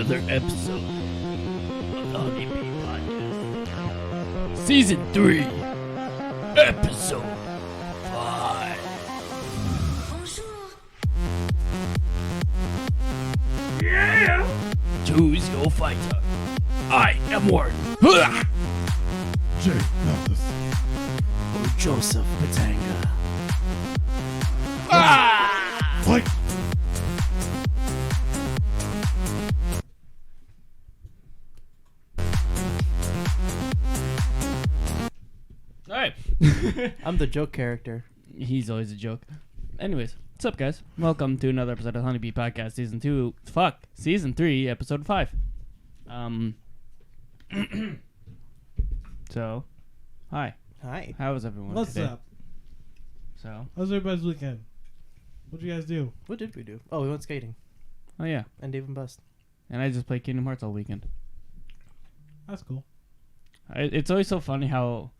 another episode of the Honey Bee Podcast. Season 3, Episode 5. Yeah! Choose your fighter. I am Juan. Jay, not this. Or Josef Batanga. Fight! Alright. I'm the joke character. He's always a joke. Anyways, what's up, guys? Welcome to another episode of Honeybee Podcast, Season 3, Episode 5. So, hi. Hi. How was everyone What's today? up? So, How's everybody's weekend? What'd you guys do? What did we do? Oh, we went skating oh yeah. and Dave and Bust. And I just played Kingdom Hearts all weekend. That's cool. It's always so funny how,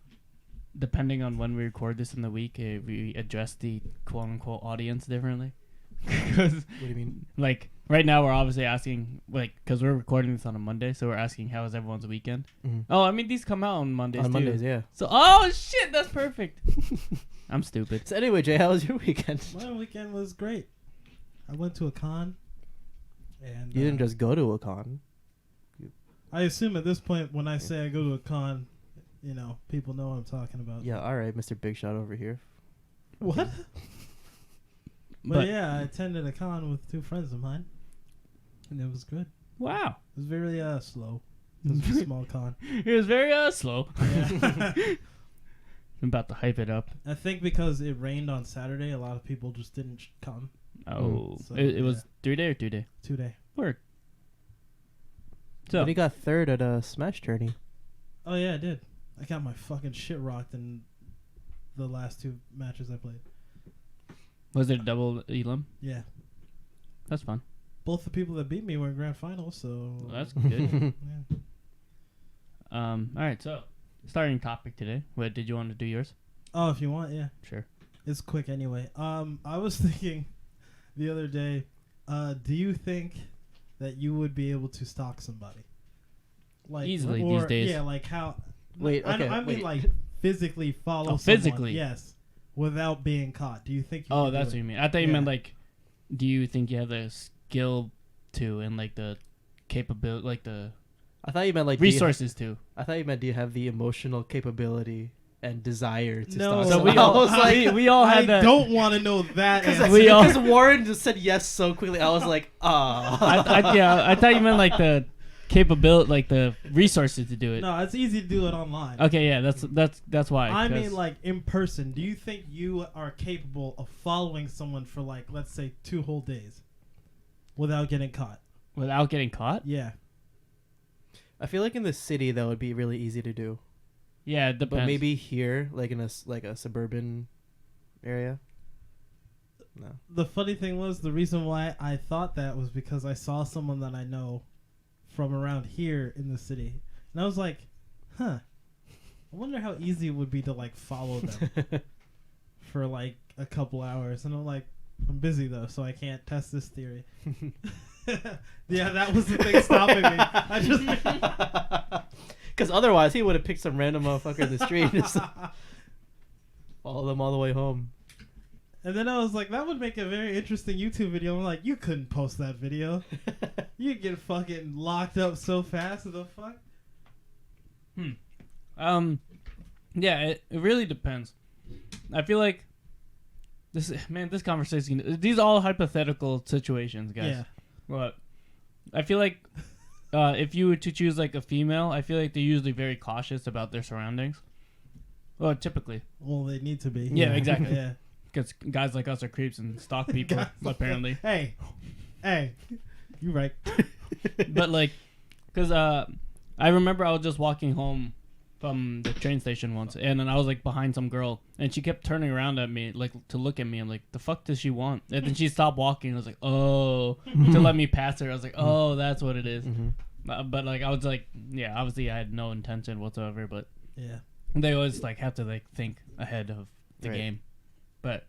depending on when we record this in the week, we address the quote-unquote audience differently. Because, What do you mean? like, right now we're obviously asking, like, because we're recording this on a Monday, so we're asking how was everyone's weekend. Mhm. Oh, I mean, these come out on Mondays, On too. Mondays, yeah. So, oh, shit, that's perfect. I'm stupid. So anyway, Jay, how was your weekend? My weekend was great. I went to a con. And You didn't just go to a con. I assume at this point when I say I go to a con, you know, people know what I'm talking about. Yeah, all right, Mr. Big Shot over here. What? But But- yeah, I attended a con with two friends of mine. And it was good. Wow. It was very slow. It was a small con. It was very slow. Yeah. I'm about to hype it up. I think because it rained on Saturday, a lot of people just didn't come. Oh. So, it was yeah. 3 day or 2 day? 2 day. Word. So, But he got third at a Smash tourney. Oh yeah, I did. I got my fucking shit rocked in the last two matches I played. was it a double elim? Yeah. That's fun. Both the people that beat me were in grand finals, so Well, that's good. yeah. All right, so starting topic today. What did you want to do yours? Oh, if you want, yeah. Sure. It's quick anyway. I was thinking the other day, do you think that you would be able to stalk somebody? Like Easily or, these days. Yeah, like how Wait, I okay, mean wait. like physically follow Oh, someone. physically? Yes. Without being caught. Do you think you Oh, could do that's what it? you mean. I thought you meant Yeah. like, do you think you have the skill to and like the capability, like the I thought you meant like do you resources to? I thought you meant do you have the emotional capability and desire to No. stalk So So someone? we all, I was like, we all I had that. don't want to know that. because answer. we all- Warren just said yes so quickly. I was like, Yeah, I thought you meant like the capability, like the resources to do it. No, it's easy to do it online. Okay, yeah, that's why. I 'cause- mean, like, in person, do you think you are capable of following someone for, like, let's say 2 whole days without getting caught? without getting caught. Yeah. I feel like in the city that would be really easy to do. Yeah, it depends. But maybe here, like in a suburban area. No. The funny thing was, the reason why I thought that was because I saw someone that I know from around here in the city. And I was like, huh, I wonder how easy it would be to, like, follow them for, like, a couple hours. And I'm like, I'm busy, though, so I can't test this theory. Yeah, that was the thing stopping me. I just Because otherwise, he would have picked some random motherfucker in the street and just follow them all the way home. And then I was like, that would make a very interesting YouTube video. I'm like, you couldn't post that video. You'd get fucking locked up so fast. What the fuck? Yeah, it really depends. I feel like this conversation. These are all hypothetical situations, guys. Yeah. But I feel like if you were to choose like a female, I feel like they're usually very cautious about their surroundings. Well, typically, Well, they need to be. Yeah, exactly. Yeah. because guys like us are creeps and stalk people. Guys like apparently, Hey, you right. but like, because I remember I was just walking home from the train station once, and then I was like behind some girl, and she kept turning around at me like to look at me. I'm like, the fuck does she want? And then she stopped walking. I was like, oh, to let me pass her. I was like, oh, that's what it is. But like I was like, yeah, obviously I had no intention whatsoever, but Yeah. they always like have to like think ahead of the Right. game. But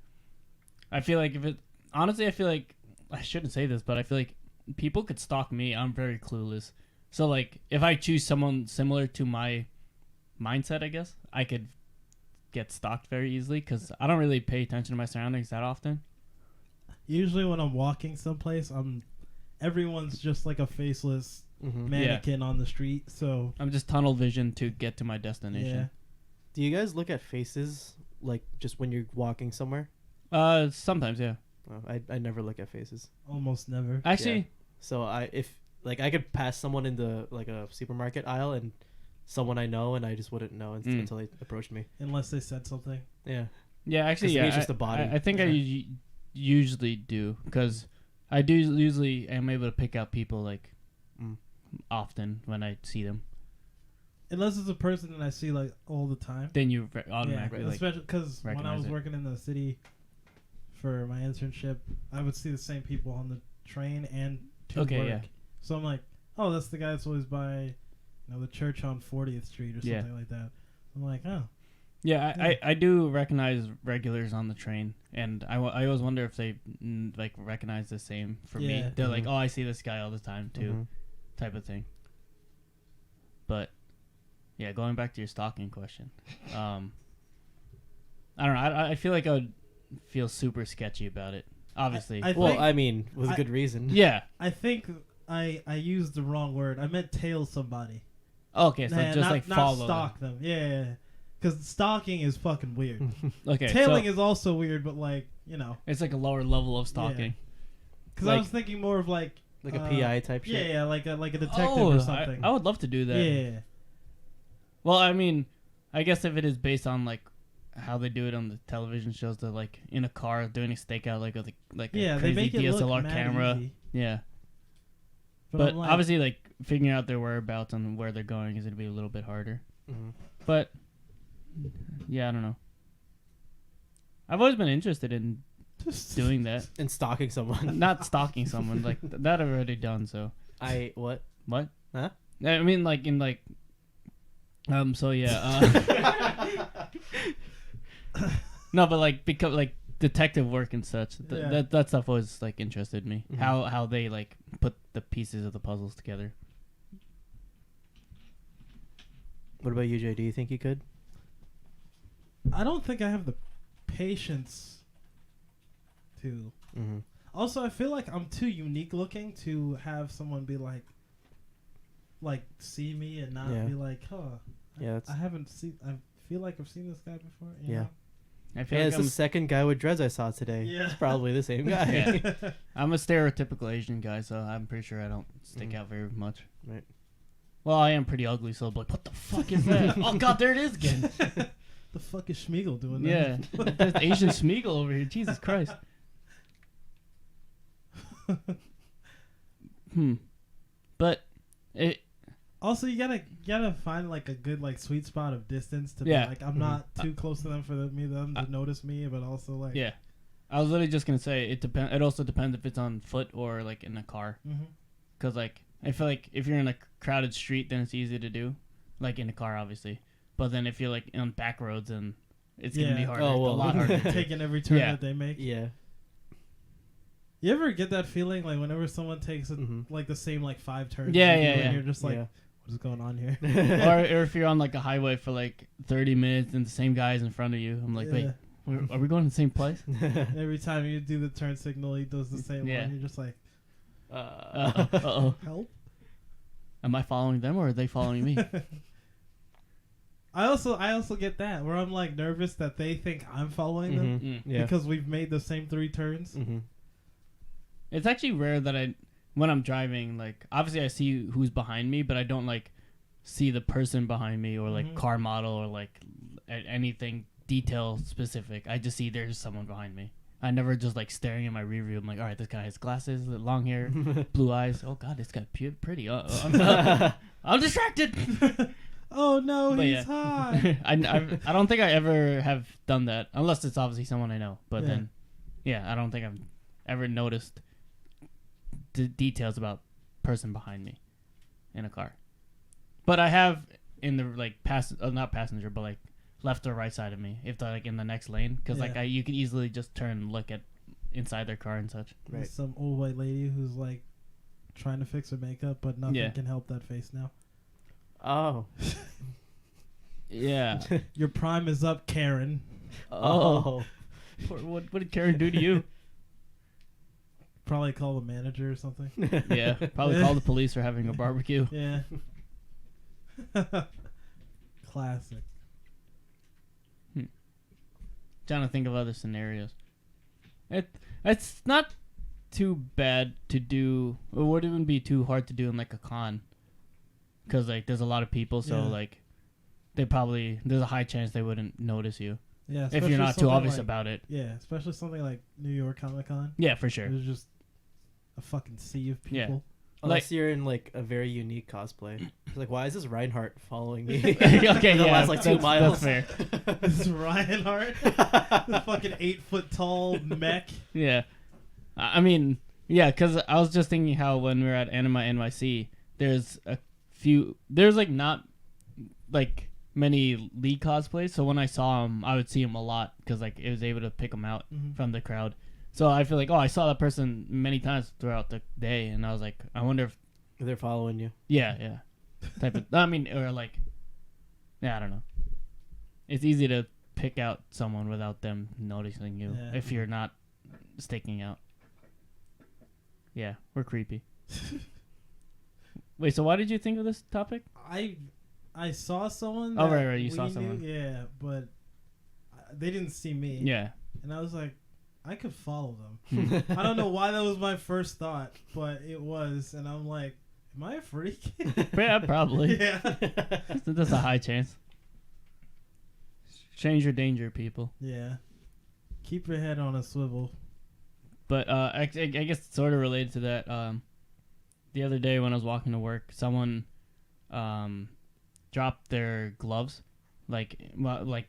I feel like if it honestly, I feel like I shouldn't say this, but I feel like people could stalk me. I'm very clueless. So like, if I choose someone similar to my mindset, I guess I could get stalked very easily because I don't really pay attention to my surroundings that often. Usually when I'm walking someplace, everyone's just like a faceless mannequin on the street. So I'm just tunnel vision to get to my destination. yeah. Do you guys look at faces like just when you're walking somewhere? Sometimes, yeah. Oh, I never look at faces. Almost never. Actually, So I could pass someone in the like a supermarket aisle and someone I know and I just wouldn't know until they approached me. Unless they said something. Yeah. yeah, actually, 'Cause to me yeah. it's just the body. I think I usually do because I do usually am able to pick out people like often when I see them. Unless it's a person that I see like all the time. Then you automatically Yeah, like especially because when I recognize was it. working in the city for my internship, I would see the same people on the train and to Okay, work. yeah. So I'm like, oh, that's the guy that's always by, the church on 40th Street or something Yeah. like that. I'm like, oh, Yeah, I do recognize regulars on the train, and I always wonder if they like recognize the same for me. Yeah. They're like, oh, I see this guy all the time too, type of thing. But yeah, going back to your stalking question, I don't know. I feel like I would feel super sketchy about it. Obviously, I Well, think- I mean, with good reason. yeah. I think I used the wrong word. I meant tail somebody. Okay, so just not, like not follow stalk them. Yeah. Because stalking is fucking weird. them. Okay, Tailing so is also weird, but like, it's like a lower level of stalking. Because I Like- was thinking more of like Like a PI type shit. Yeah, like a detective Oh, or something. I would love to do that. Yeah. Well, I mean, I guess if it is based on like how they do it on the television shows, they're like in a car doing a stakeout, like with a Yeah, crazy they make it DSLR look mad camera. easy. Yeah, But, but I'm like, obviously, like figuring out their whereabouts and where they're going is gonna be a little bit harder. Mhm. But yeah, I don't know. I've always been interested in doing that, And stalking someone. not stalking someone. Like that I've already done. So What? what? Huh? I mean, like in like. So yeah. No, but like because like detective work and such, Yeah. that stuff always like interested me. Mhm. How they like put the pieces of the puzzles together. What about you, Jay? Do you think you could? I don't think I have the patience to. Mm-hmm. Also, I feel like I'm too unique looking to have someone be like see me and not Yeah. be like, huh. Yeah, that's, I haven't seen. I feel like I've seen this guy before. You Yeah. know? I feel yeah, like it's the second guy with dreads I saw today. Yeah. It's probably the same guy. Yeah. I'm a stereotypical Asian guy, so I'm pretty sure I don't stick Mhm. out very much. Right. Well, I am pretty ugly, so I'll be like, what the fuck is that? Oh god, there it is again. The fuck is Schmiegel doing Yeah, there? there's Asian Smeagol over here. Jesus Christ. But it. Also, you gotta find like a good like sweet spot of distance to Yeah. be like I'm not too close to them for them to notice me, but also like Yeah, I was literally just gonna say it depend. It also depends if it's on foot or like in a car. Mhm. Cause like I feel like if you're in a crowded street, then it's easy to do, like in a car, obviously. But then if you're like on back roads, and it's gonna be Yeah. harder, Oh, a well. lot harder. to do. taking every turn Yeah. that they make. Yeah. You ever get that feeling like whenever someone takes Mhm. like the same like 5 turns? Yeah, you do, yeah, and yeah. You're just like, Yeah. what is going on here? or if you're on like a highway for like 30 minutes and the same guy's in front of you, I'm like, wait, are we going to the same place? Every time you do the turn signal, he does the same Yeah. one. You're just like, Uh-oh. help. Am I following them or are they following me? I also get that where I'm like nervous that they think I'm following them Mm. Yeah. because we've made the same 3 turns. Mm-hmm. It's actually rare that when I'm driving, like obviously I see who's behind me, but I don't like see the person behind me or like Mhm. car model or like anything detail specific. I just see there's someone behind me. I never just like staring at my rear view. I'm like, all right, this guy has glasses, long hair, blue eyes. Oh god, this guy pretty. I'm distracted. Oh no, But he's yeah. high. I don't think I ever have done that unless it's obviously someone I know. But Yeah. then, yeah, I don't think I've ever noticed details about person behind me in a car. But I have in the like not passenger, but like left or right side of me if they're like in the next lane, because like Yeah. you can easily just turn and look at inside their car and such. Right. There's some old white lady who's like trying to fix her makeup, but nothing can help that face now. Oh. Yeah. Your prime is up, Karen. Oh. What did Karen do to you? Probably call the manager or something. Yeah, probably call the police for having a barbecue. Yeah. Classic. Trying to think of other scenarios. It's not too bad to do. It wouldn't even be too hard to do in like a con, because like there's a lot of people, so like there's a high chance they wouldn't notice you. Yeah, if you're not too obvious like, about it. Yeah, especially something like New York Comic Con. Yeah, for sure. There's just a fucking sea of people. Yeah. Unless you're in like a very unique cosplay. It's like, why is this Reinhardt following me? Okay, yeah, last, like 2 miles. That's fair. This Reinhardt, the fucking 8-foot tall mech. Yeah, I mean, yeah, because I was just thinking how when we were at Anima NYC, there's like not like many League cosplays. So when I saw them, I would see them a lot because like it was able to pick them out from the crowd. So I feel like, I saw that person many times throughout the day, and I was like, I wonder if they're following you. Yeah. Type of. I mean, or like, I don't know. It's easy to pick out someone without them noticing you if you're not sticking out. Yeah, we're creepy. Wait, so why did you think of this topic? I saw someone. Oh, right, you saw someone. Yeah, but they didn't see me. Yeah. And I was like, I could follow them. I don't know why that was my first thought, but it was, and I'm like, am I a freak? Yeah, probably. Yeah. That's a high chance. Change your danger, people. Yeah. Keep your head on a swivel. But I guess sort of related to that. The other day when I was walking to work, someone dropped their gloves, like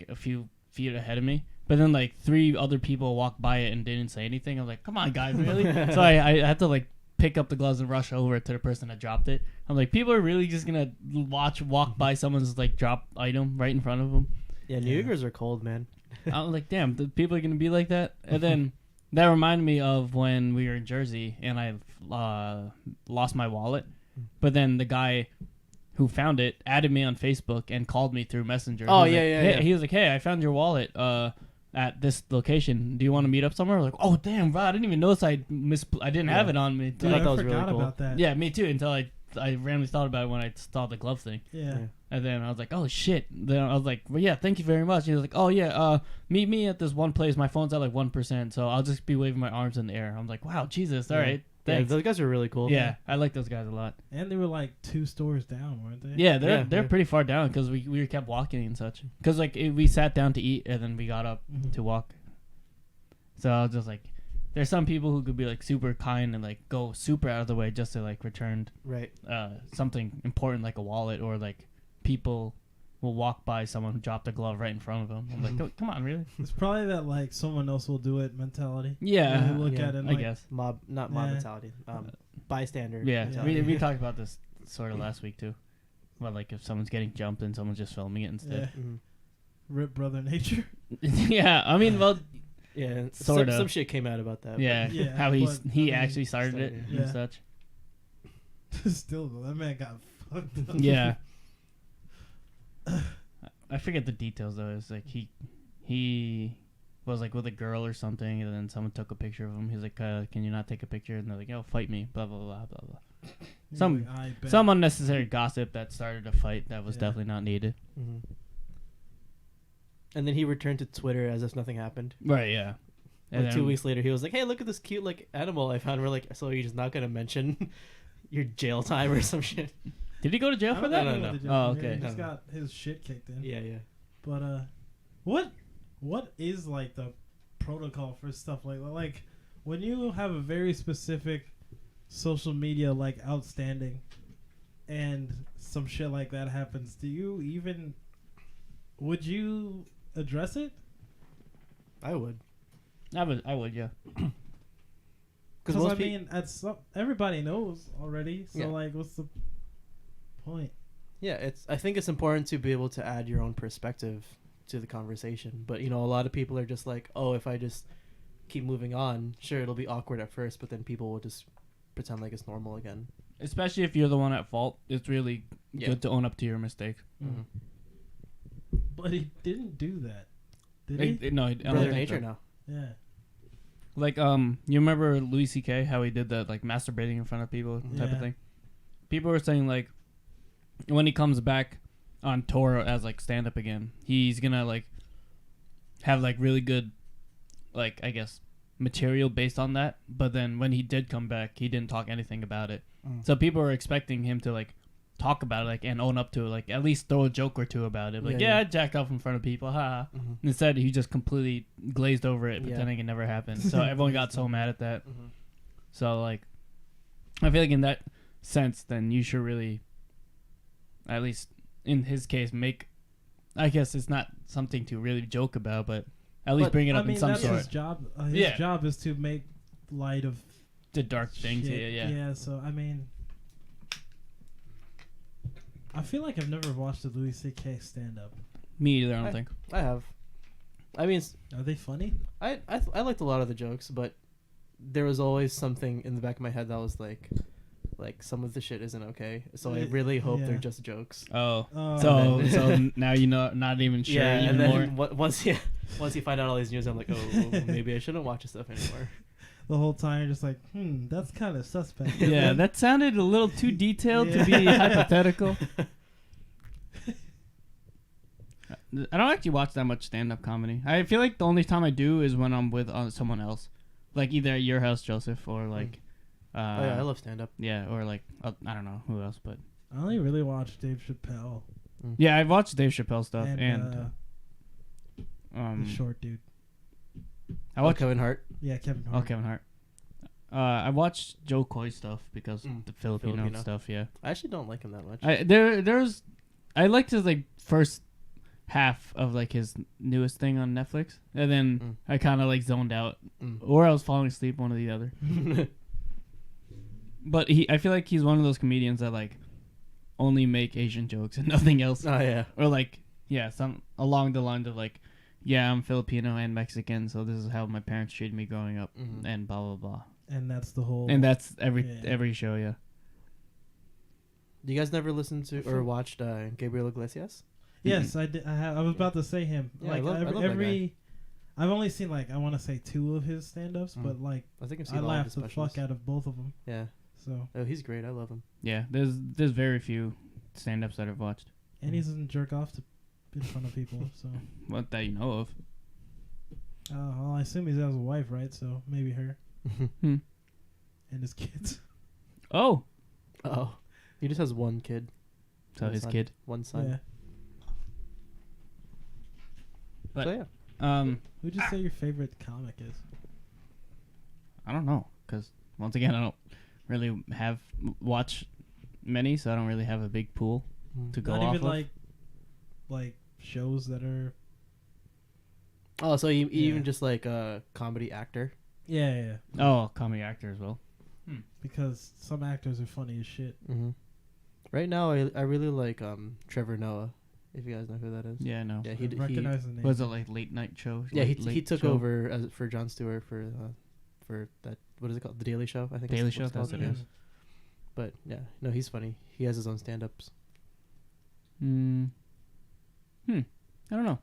a few feet ahead of me. But then like 3 other people walked by it and didn't say anything. I was like, "Come on, guys, really?" So I had to like pick up the gloves and rush over to the person that dropped it. I'm like, people are really just gonna walk by someone's like drop item right in front of them. Yeah, New Yorkers are cold, man. I was like, damn, the people are gonna be like that. And then that reminded me of when we were in Jersey and I lost my wallet. But then the guy who found it added me on Facebook and called me through Messenger. Oh, yeah. He was like, "Hey, I found your wallet at this location. Do you want to meet up somewhere?" I was like, "Oh, damn, bro, I didn't even notice I didn't have it on me." Dude, I thought that was forgot really cool. about that. Yeah, me too. Until I randomly thought about it when I saw the glove thing. Yeah. And then I was like, "Oh shit!" Then I was like, "Well, yeah, thank you very much." And he was like, "Oh yeah, meet me at this one place. My phone's at like 1%, so I'll just be waving my arms in the air." I'm like, "Wow, Jesus, all right, Yeah, thanks." those guys are really cool. Yeah, I like those guys a lot. And they were like 2 stores down, weren't they? Yeah, they're Yeah. pretty far down because we kept walking and such. Because like we sat down to eat and then we got up to walk. So I was just like, there's some people who could be like super kind and like go super out of the way just to like return something important like a wallet, or like people will walk by someone who dropped a glove right in front of them. I'm like, come on, really? It's probably that like someone else will do it mentality. Yeah, You look at it, I like, guess. Not mob mentality. Bystander. Yeah, mentality. we talked about this sort of last week too. Well, like if someone's getting jumped and someone's just filming it instead. Yeah. Rip Brother Nature. Yeah, I mean, well, Yeah, Sorta. some shit came out about that. yeah, Yeah, how but, he I mean, actually started it yeah. and such. Still though, that man got fucked up. Yeah. I forget the details though. It's like he was like with a girl or something, and then someone took a picture of him. He's like, "Can you not take a picture?" And they're like, "Yo, fight me." Blah blah blah blah blah. He's Some like, "I bet." some unnecessary gossip that started a fight that was definitely not needed. Mm-hmm. And then he returned to Twitter as if nothing happened. Right. Yeah. Like 2 weeks later, he was like, "Hey, look at this cute like animal I found." We're like, "So you're just not gonna mention your jail time or some shit?" Did he go to jail I for don't that? No, think no, he went to no. jail. Oh, Yeah, okay. he just No. got his shit kicked in. Yeah. But what is like the protocol for stuff like that? Like when you have a very specific social media like outstanding, and some shit like that happens, would you address it? I would. I would, yeah. Because most I mean, everybody knows already. So Yeah. like, what's the point? Yeah, I think it's important to be able to add your own perspective to the conversation. But a lot of people are just like, "Oh, if I just keep moving on, sure, it'll be awkward at first, but then people will just pretend like it's normal again. Especially if you're the one at fault, it's really Yeah. good to own up to your mistakes. Mm-hmm. But he didn't do that. Did he? No, I don't Brother think Nature so. now. Yeah. Like, you remember Louis C.K. how he did that, like, masturbating in front of people type Yeah. of thing? People were saying, like, when he comes back on tour as, like, stand-up again, he's gonna, like, have, like, really good, like, I guess, material based on that. But then when he did come back, he didn't talk anything about it. So people were expecting him to, like, talk about it, like, and own up to it, like, at least throw a joke or two about it. Like, Yeah, I jacked off in front of people, haha. Mm-hmm. Instead, he just completely glazed over it, Yeah. pretending it never happened. So everyone got so mad at that. Mm-hmm. So, like, I feel like in that sense, then you should really, at least in his case, make. I guess it's not something to really joke about, but at least But, bring it I up mean, in some that's sort. his job. His Yeah. job is to make light of The dark things, shit. yeah. Yeah. So I mean, I feel like I've never watched a Louis C.K. stand up. Me either, I don't think. I have. I mean, Are they funny? I liked a lot of the jokes, but there was always something in the back of my head that was like some of the shit isn't okay. So I really hope they're Yeah. just jokes. Oh. Oh. So now you know, not even sure and even more. then once you find out all these news, I'm like, oh, maybe I shouldn't watch this stuff anymore. The whole time you're just like, that's kind of suspect. Yeah, that sounded a little too detailed to be hypothetical. I don't actually watch that much stand-up comedy. I feel like the only time I do is when I'm with someone else, like either at your house, Joseph, or like, Oh yeah, I love stand up. yeah, or like I don't know who else, but I only really watch Dave Chappelle yeah, I've watched Dave Chappelle stuff and and the short dude. I watched Kevin Hart. Yeah, Kevin Hart. Kevin Hart. I watched Joe Coy stuff because the Filipino Filipino. stuff. Yeah, I actually don't like him that much. I liked his like first half of like his newest thing on Netflix, and then I kind of like zoned out, or I was falling asleep, one or the other. But I feel like he's one of those comedians that like only make Asian jokes and nothing else, Oh yeah. or like some along the lines of like, yeah, I'm Filipino and Mexican, so this is how my parents treated me growing up, and blah blah blah. And that's the whole. And that's every Yeah. show, yeah. You guys never listened to or watched Gabriel Iglesias? Yes, I did. I was about to say him. Yeah, like I love that guy. I've only seen like I want to say 2 of his stand-ups, but like I think I've seen I all of laughed his the specials. fuck out of both of them. Yeah. So Oh, he's great. I love him. Yeah, there's very few stand-ups that I've watched. and he doesn't jerk off in front of people. So What that you know of. well, I assume he has a wife, right? So maybe her Hmm. and his kids. Oh, Oh, he just has one kid. so One his son. kid. One son. Yeah. But So yeah. Who'd you say your favorite comic is? I don't know, because once again, I don't really watch many, so I don't really have a big pool to go Not off even of. like shows that are. Oh, so you Yeah. even just like a comedy actor? Yeah. Oh, comedy actor as well. Because some actors are funny as shit. Mm-hmm. Right now, I really like Trevor Noah. If you guys know who that is. Yeah, no. Yeah, I he recognize the name. Was it like late night show? Yeah, Late he took show? over for Jon Stewart for that, what is it called, The Daily Show, I think. Daily is what Show, it's called. that's what it is. But yeah, no, he's funny. He has his own stand-ups. I don't know.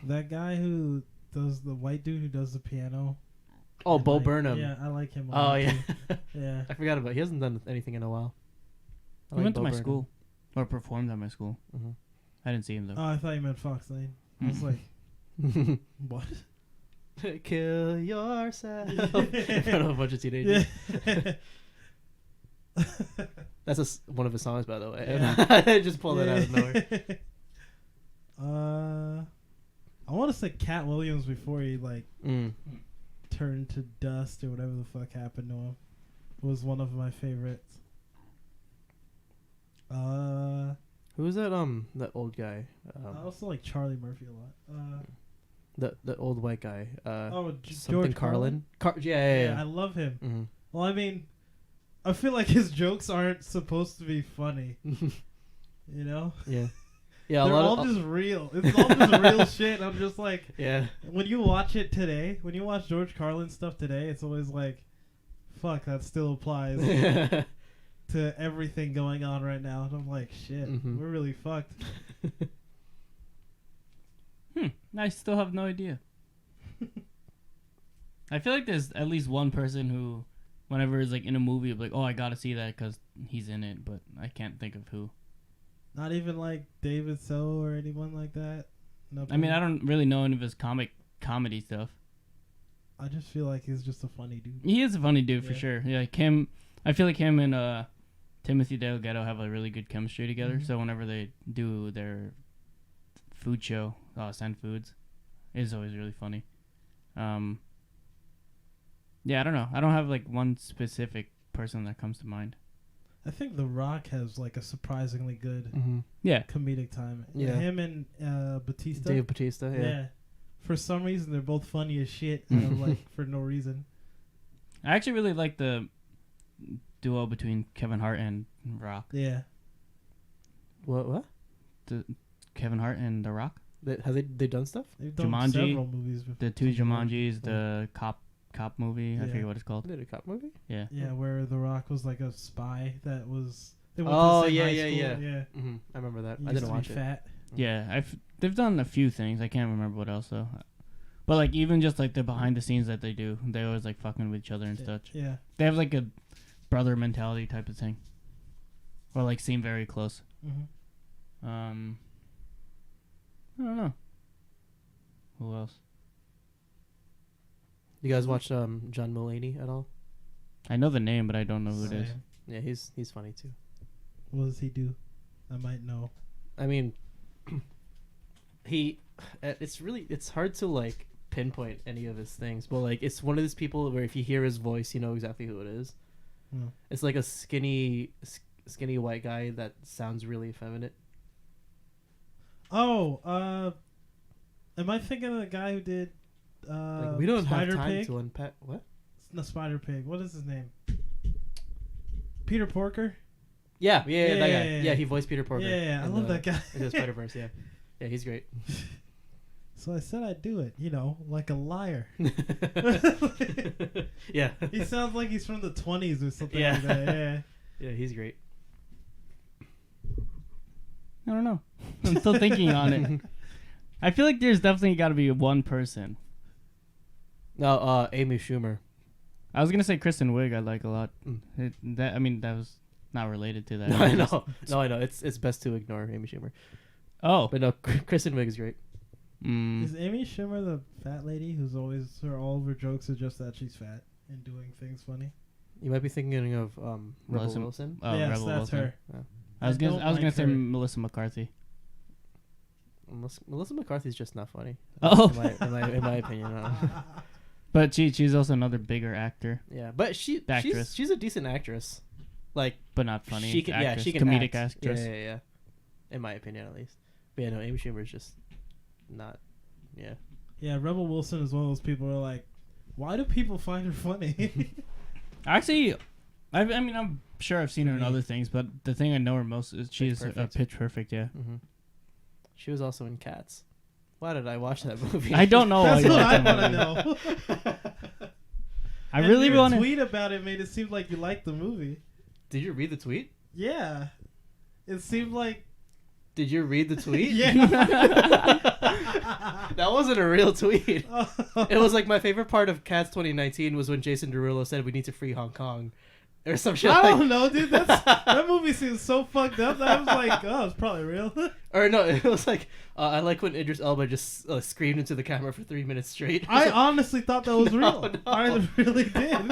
That guy who does the white dude who does the piano. Oh, And, Bo like, Burnham. Yeah, I like him. a Oh lot, yeah. too. Yeah. I forgot about. He hasn't done anything in a while. I He like went to Bo my Burnham. school, or performed at my school. Mhm. I didn't see him though. Oh, I thought you meant Fox Lane. I was like, what? Kill yourself in front of a bunch of teenagers. Yeah. That's one of his songs, by the way. Yeah. I just pulled that out of nowhere. I want to say Cat Williams before he like Mm. turned to dust or whatever the fuck happened to him was one of my favorites. Who was that? That old guy. I also like Charlie Murphy a lot. The old white guy. Something George Carlin. Carlin? Yeah. I love him. Mm-hmm. Well, I mean, I feel like his jokes aren't supposed to be funny. You know? Yeah. Yeah. They're all just real. It's all just real shit. I'm just like, Yeah. when you watch it today, when you watch George Carlin stuff today, it's always like, fuck, that still applies to everything going on right now. And I'm like, shit, we're really fucked. I still have no idea. I feel like there's at least one person who, whenever it's like in a movie, like, oh, I gotta see that because he's in it, but I can't think of who. Not even like David So or anyone like that. Nothing. I mean, I don't really know any of his comedy stuff. I just feel like he's just a funny dude. He is a funny dude for Yeah. sure. Yeah, like him. I feel like him and Timothy Delgado have a really good chemistry together. So whenever they do their food show, Send Foods, it's always really funny. Yeah, I don't know. I don't have like one specific person that comes to mind. I think The Rock has like a surprisingly good Yeah. comedic time. Yeah. Him and Batista. Dave Bautista. Yeah. For some reason, they're both funny as shit. Like for no reason. I actually really like the duo between Kevin Hart and Rock. Yeah. What? Kevin Hart and The Rock. Have they done stuff? They've done Jumanji, several movies before. The two Jumanjis, the cop movie. I Yeah. forget what it's called. They did a cop movie? Yeah. Yeah, where The Rock was like a spy that was. They went Oh, to the same yeah, high yeah, school. yeah. Yeah. I remember that. He I used didn't to watch be it. fat. Yeah, they've done a few things. I can't remember what else though. But like even just like the behind the scenes that they do, they always like fucking with each other and such. Yeah. They have like a brother mentality type of thing, or like seem very close. I don't know. Who else? You guys watch John Mulaney at all? I know the name, but I don't know who it is. Same. Yeah, he's funny too. What does he do? I might know. I mean, it's hard to like pinpoint any of his things, but like it's one of those people where if you hear his voice, you know exactly who it is. It's like a skinny white guy that sounds really effeminate. Oh, am I thinking of the guy who did Like, we don't Spider have time Pig? to unpack what? It's not Spider Pig. What is his name? Peter Porker? Yeah, that guy. Yeah. Yeah, he voiced Peter Porker. Yeah, I in love the- that guy. in the Spider-Verse, yeah. Yeah, he's great. So I said I'd do it, like a liar. Yeah. He sounds like he's from the 20s or something Yeah. like that. Yeah. Yeah, he's great. I don't know. I'm still thinking on it. I feel like there's definitely got to be one person. No, Amy Schumer. I was gonna say Kristen Wiig. I like a lot. Mm. That was not related to that. No, I know. No, I know. It's best to ignore Amy Schumer. Oh, But no, Kristen Wiig is great. Is Amy Schumer the fat lady who's always all of her jokes are just that she's fat and doing things funny? You might be thinking of Rebel Melissa- Wilson. Oh, Yes, Rebel that's Wilson. her. I was don't gonna like say her. Melissa McCarthy. Melissa McCarthy's just not funny. Oh, In my opinion. but she's also another bigger actor, Yeah, but Actress. she's a decent actress. Like but not funny. she can actress, she can comedic act. actress. Yeah. In my opinion, at least. But yeah, no, Amy Schumer's just not. Yeah. Yeah, Rebel Wilson is one of those people who are like, why do people find her funny? Actually, I mean, I'm sure I've seen her in Me. other things, but the thing I know her most is she's Perfect. Pitch Perfect. Yeah, Mm-hmm. She was also in Cats. Why did I watch that movie? I don't know. That's why what you I like want that to movie. know. I And really your want to. tweet about it made it seem like you liked the movie. Did you read the tweet? Yeah. It seemed like... Did you read the tweet? Yeah. That wasn't a real tweet. It It was like my favorite part of Cats 2019 was when Jason Derulo said we need to free Hong Kong. Or some shit I like don't know, dude. That movie seems so fucked up that I was like, oh, it's probably real. Or no, it was like I like when Idris Elba just screamed into the camera for 3 minutes straight. I honestly thought that was real. No. I really did.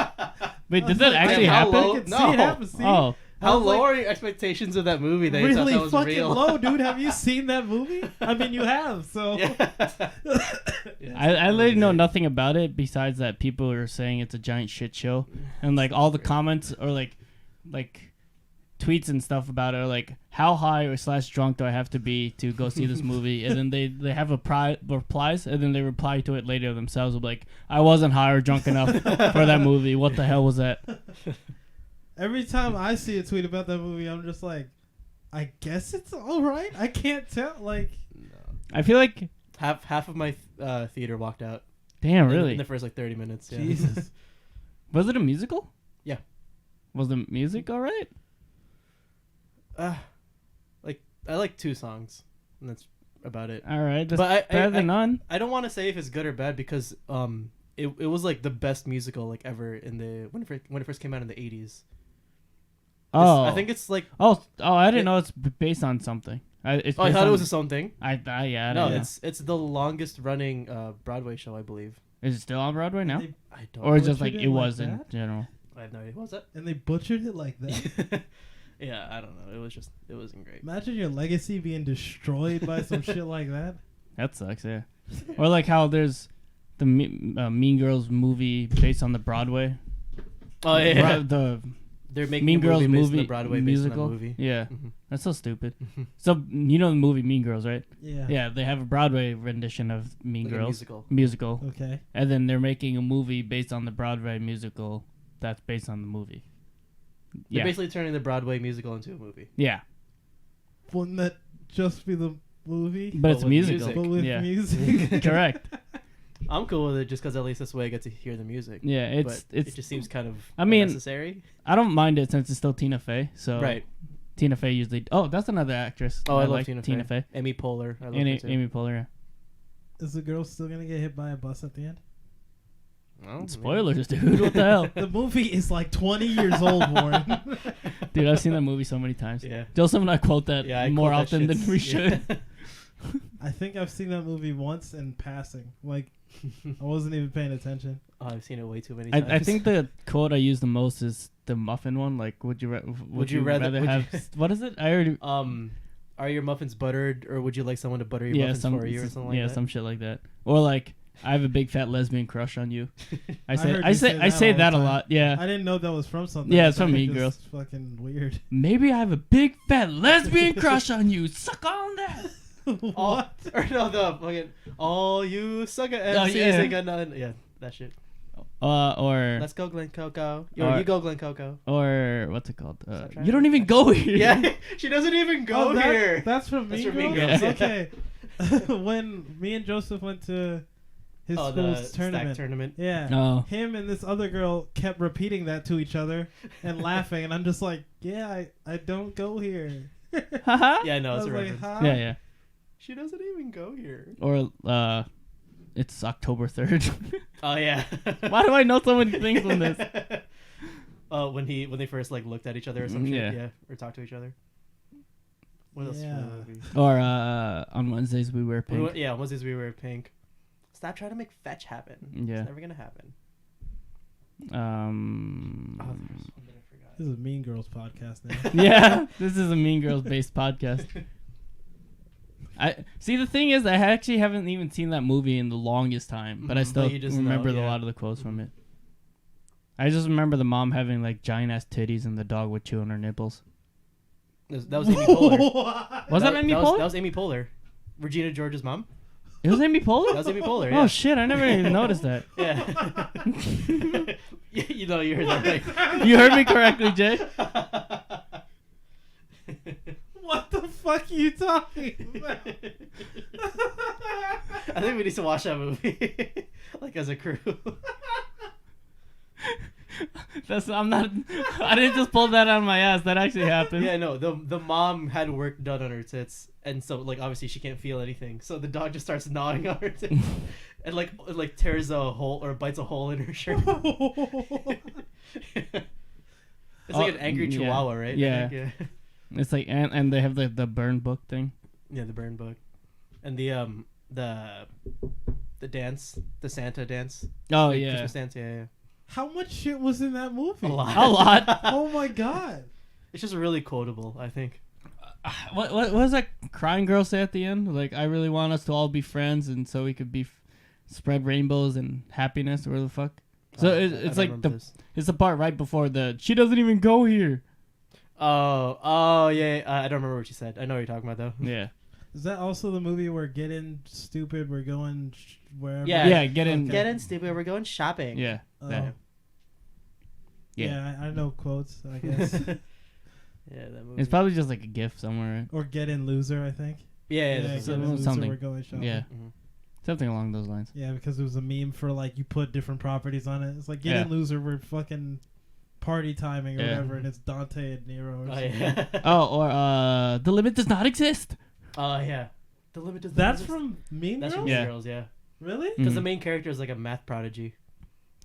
Wait, did that Like, actually how happen? low- I could see No. it happen. See? Oh, I How was low like, are your expectations of that movie that you really thought that was fucking real? low, dude. Have you seen that movie? I mean, you have, so. Yeah. I literally know nothing about it besides that people are saying it's a giant shit show, and like all the comments or like tweets and stuff about it are like, how high or / drunk do I have to be to go see this movie? And then they have replies, and then they reply to it later themselves with like, I wasn't high or drunk enough for that movie. What the hell was that? Every time I see a tweet about that movie, I'm just like, I guess it's all right. I can't tell. Like, I feel like, half of my theater walked out. damn, in really? the first like 30 minutes. Yeah. Jesus. Was it a musical? Was the music all right? Like I like 2 songs, and that's about it. All right, that's But better than none. I don't want to say if it's good or bad because it was like the best musical like ever in the when it first came out in the 80s. Oh, I think it's like I didn't know it's based on something. I thought it was its own thing. I No, don't know. it's the longest running Broadway show, I believe. Is it still on Broadway now? I don't. Or it's know. just like butchered it it like was in that? general? I have no idea. What was that? And they butchered it like that. Yeah, I don't know. It wasn't great. Imagine your legacy being destroyed by some shit like that. That sucks, yeah. Or like how there's the Mean Girls movie based on the Broadway. Oh yeah, The they're making Mean a Girls movie based on movie the Broadway musical. based on that movie. Yeah, Mhm. that's so stupid. So you know the movie Mean Girls, right? Yeah. Yeah, they have a Broadway rendition of Mean Like a Girls musical. Okay. and then they're making a movie based on the Broadway musical that's based on the movie. They're Yeah, basically turning the Broadway musical into a movie. yeah, Wouldn't that just be the movie? but it's with musical. music. But with Yeah, music. correct. I'm cool with it just because at least this way I get to hear the music. Yeah, But it's. it just seems kind of I mean, unnecessary. I don't mind it since it's still Tina Fey. So Right. Tina Fey usually. Oh, that's another actress. Oh, I love like Tina Fey. Fey. Amy Poehler. I love her Amy, too. Amy Poehler. Is the girl still gonna get hit by a bus at the end? Oh, maybe. Spoilers, dude. What the hell, The movie is like 20 years old, Warren. dude? I've seen that movie so many times. Yeah. Joseph and I quote that Yeah, I more quote that often than shit. we should. Yeah. I think I've seen that movie once in passing. Like, I wasn't even paying attention. Oh, I've seen it way too many times. I think the quote I use the most is the muffin one. Like, would you rather would have? you- What is it? I already. Are your muffins buttered, or would you like someone to butter your muffins for you, or something like that? some shit like that. Or like, I have a big fat lesbian crush on you. I heard say you I say all that the a time. lot. Yeah. I didn't know that was from something. Yeah, it's so from Mean just Girls. Fucking weird. Maybe I have a big fat lesbian crush on you. Suck on that. What? Or no, the fucking all you sucker Oh, MCs yeah. ain't got nothing. Yeah, that shit. Or Let's go, Glen Coco. Or- You go, Glen Coco. or what's it called? Stop trying You to don't even go here. Yeah, she doesn't even go Oh, that- here. That's from That's Mean from Mean Girls? Girls, yeah. Okay. When me and Joseph went to his the school's stack tournament. tournament. Yeah. Oh. Him and this other girl kept repeating that to each other and laughing, and I'm just like, yeah, I don't go here. Haha. Yeah, no, I it's was a like, reference. huh? Ah. Yeah. She doesn't even go here. Or it's October 3rd. Oh yeah. Why do I know so many things on this? When they first like looked at each other or some shit, Yeah. yeah, or talked to each other. What else? Yeah. From the movie? Or on Wednesdays we wear pink. Yeah, Wednesdays we wear pink. Stop trying to make fetch happen. Yeah. It's never gonna happen. Oh, Um. there's one that I forgot. This is a Mean Girls podcast now. Yeah, this is a Mean Girls based podcast. I see. The thing is, I actually haven't even seen that movie in the longest time, but I Mhm, still but you just remember know, a yeah. lot of the quotes from it. I just remember the mom having like giant ass titties and the dog would chew on her nipples. That was Amy Poehler. Was that Amy Poehler? That was Amy Poehler. Regina George's mom. It was Amy Poehler. That was Amy Poehler. Oh Yeah. shit! I never even noticed that. Yeah. You know, you heard that right. You heard me correctly, Jay. What the fuck are you talking about? I think we need to watch that movie, like as a crew. I'm not. I didn't just pull that out of my ass. That actually happened. Yeah, no. The mom had work done on her tits, and so like obviously she can't feel anything. So the dog just starts gnawing on her tits, and like tears a hole or bites a hole in her shirt. It's like an angry yeah. chihuahua, right? I Yeah. think, yeah. It's like and they have the burn book thing. Yeah, the burn book, and the dance, the Santa dance. Oh the yeah, Christmas dance. Yeah, yeah. How much shit was in that movie? A lot. a lot. Oh my god. It's just really quotable, I think. What does that crying girl say at the end? Like, I really want us to all be friends, and so we could be spread rainbows and happiness, or whatever the fuck. So I it's don't like remember this. it's the part right before she doesn't even go here. Oh yeah. I don't remember what you said. I know what you're talking about though. Yeah, Is that also the movie where Getting Stupid, we're going wherever? Yeah. yeah. Get in. Okay. Get in, stupid. We're going shopping. Yeah, Oh. that. Yeah, I know quotes, I guess. Yeah, that movie. It's probably just like a GIF somewhere. Right? Or Get In Loser, I think. yeah, Get so- In Loser, something. we're going shopping. Yeah, Mhm. something along those lines. Yeah, because it was a meme for like you put different properties on it. It's like Get Yeah. In Loser, we're fucking party timing or Yeah. whatever, and it's Dante and Nero. Or Oh something. yeah. or The Limit Does Not Exist. Oh yeah. The limit does. That's exist. from Mean That's Girls. from Yeah. Mean Girls, yeah. Really? Because the Mhm. main character is like a math prodigy.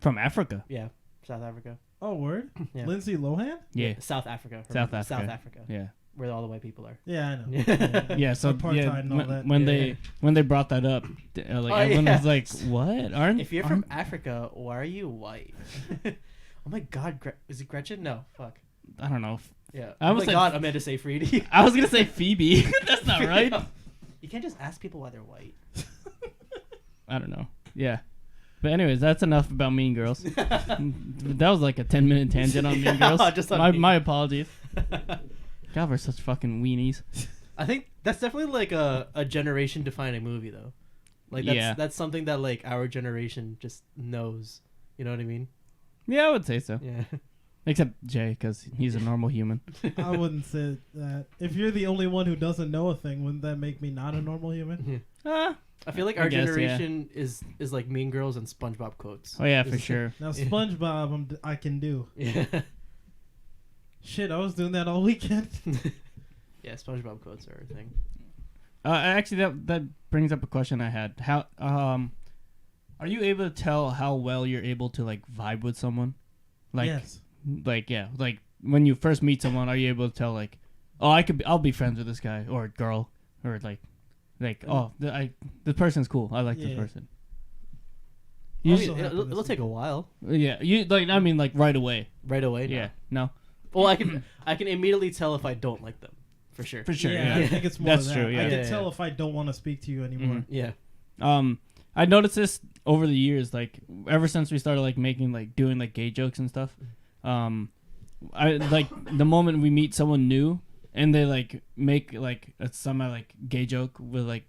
From Africa. Yeah, South Africa. Oh, word. Yeah. Lindsay Lohan. Yeah. South Africa. South remember. South Africa. Africa. Yeah. Where all the white people are. Yeah, I know. Yeah. Yeah, so Apartheid yeah, and all that. when Yeah. they brought that up, like Oh, everyone yeah. was like, "What? Aren't If you're aren't- from Africa, why are you white? Oh my God, is it Gretchen? No, fuck. I don't know. Yeah. I Oh almost my said- God, Amanda Seyfried. I was gonna say Phoebe. That's not right. You can't just ask people why they're white. I don't know. Yeah. But anyways, that's enough about Mean Girls. That was like a 10-minute tangent on Mean Girls. Just on my apologies. God, we're such fucking weenies. I think that's definitely like a generation defining movie though. Like that's something that like our generation just knows. You know what I mean? Yeah, I would say so. Yeah. Except Jay, because he's a normal human. I wouldn't say that. If you're the only one who doesn't know a thing, wouldn't that make me not a normal human? Ah. I feel like I our guess, generation is like Mean Girls and SpongeBob quotes. Oh yeah, for Is- sure. Now Yeah. SpongeBob, I can do. Yeah. Shit, I was doing that all weekend. Yeah, SpongeBob quotes are a thing. Actually, that brings up a question I had. How are you able to tell how well you're able to like vibe with someone? Like, Yes. like when you first meet someone, are you able to tell like, oh, I'll be friends with this guy or girl, or like, oh, this person's cool. I like this Yeah. person. I Also mean, happen it'll this take a while. Yeah, you like. I mean, like right away. Right away. no. Yeah, no, Well, I can immediately tell if I don't like them, for sure. for sure. Yeah, Yeah. I think it's more That's of that. true, yeah. I can Yeah, tell yeah. if I don't want to speak to you anymore. Yeah. I noticed this over the years, like ever since we started like making like doing like gay jokes and stuff. I like the moment we meet someone new and they like make like a semi like gay joke with like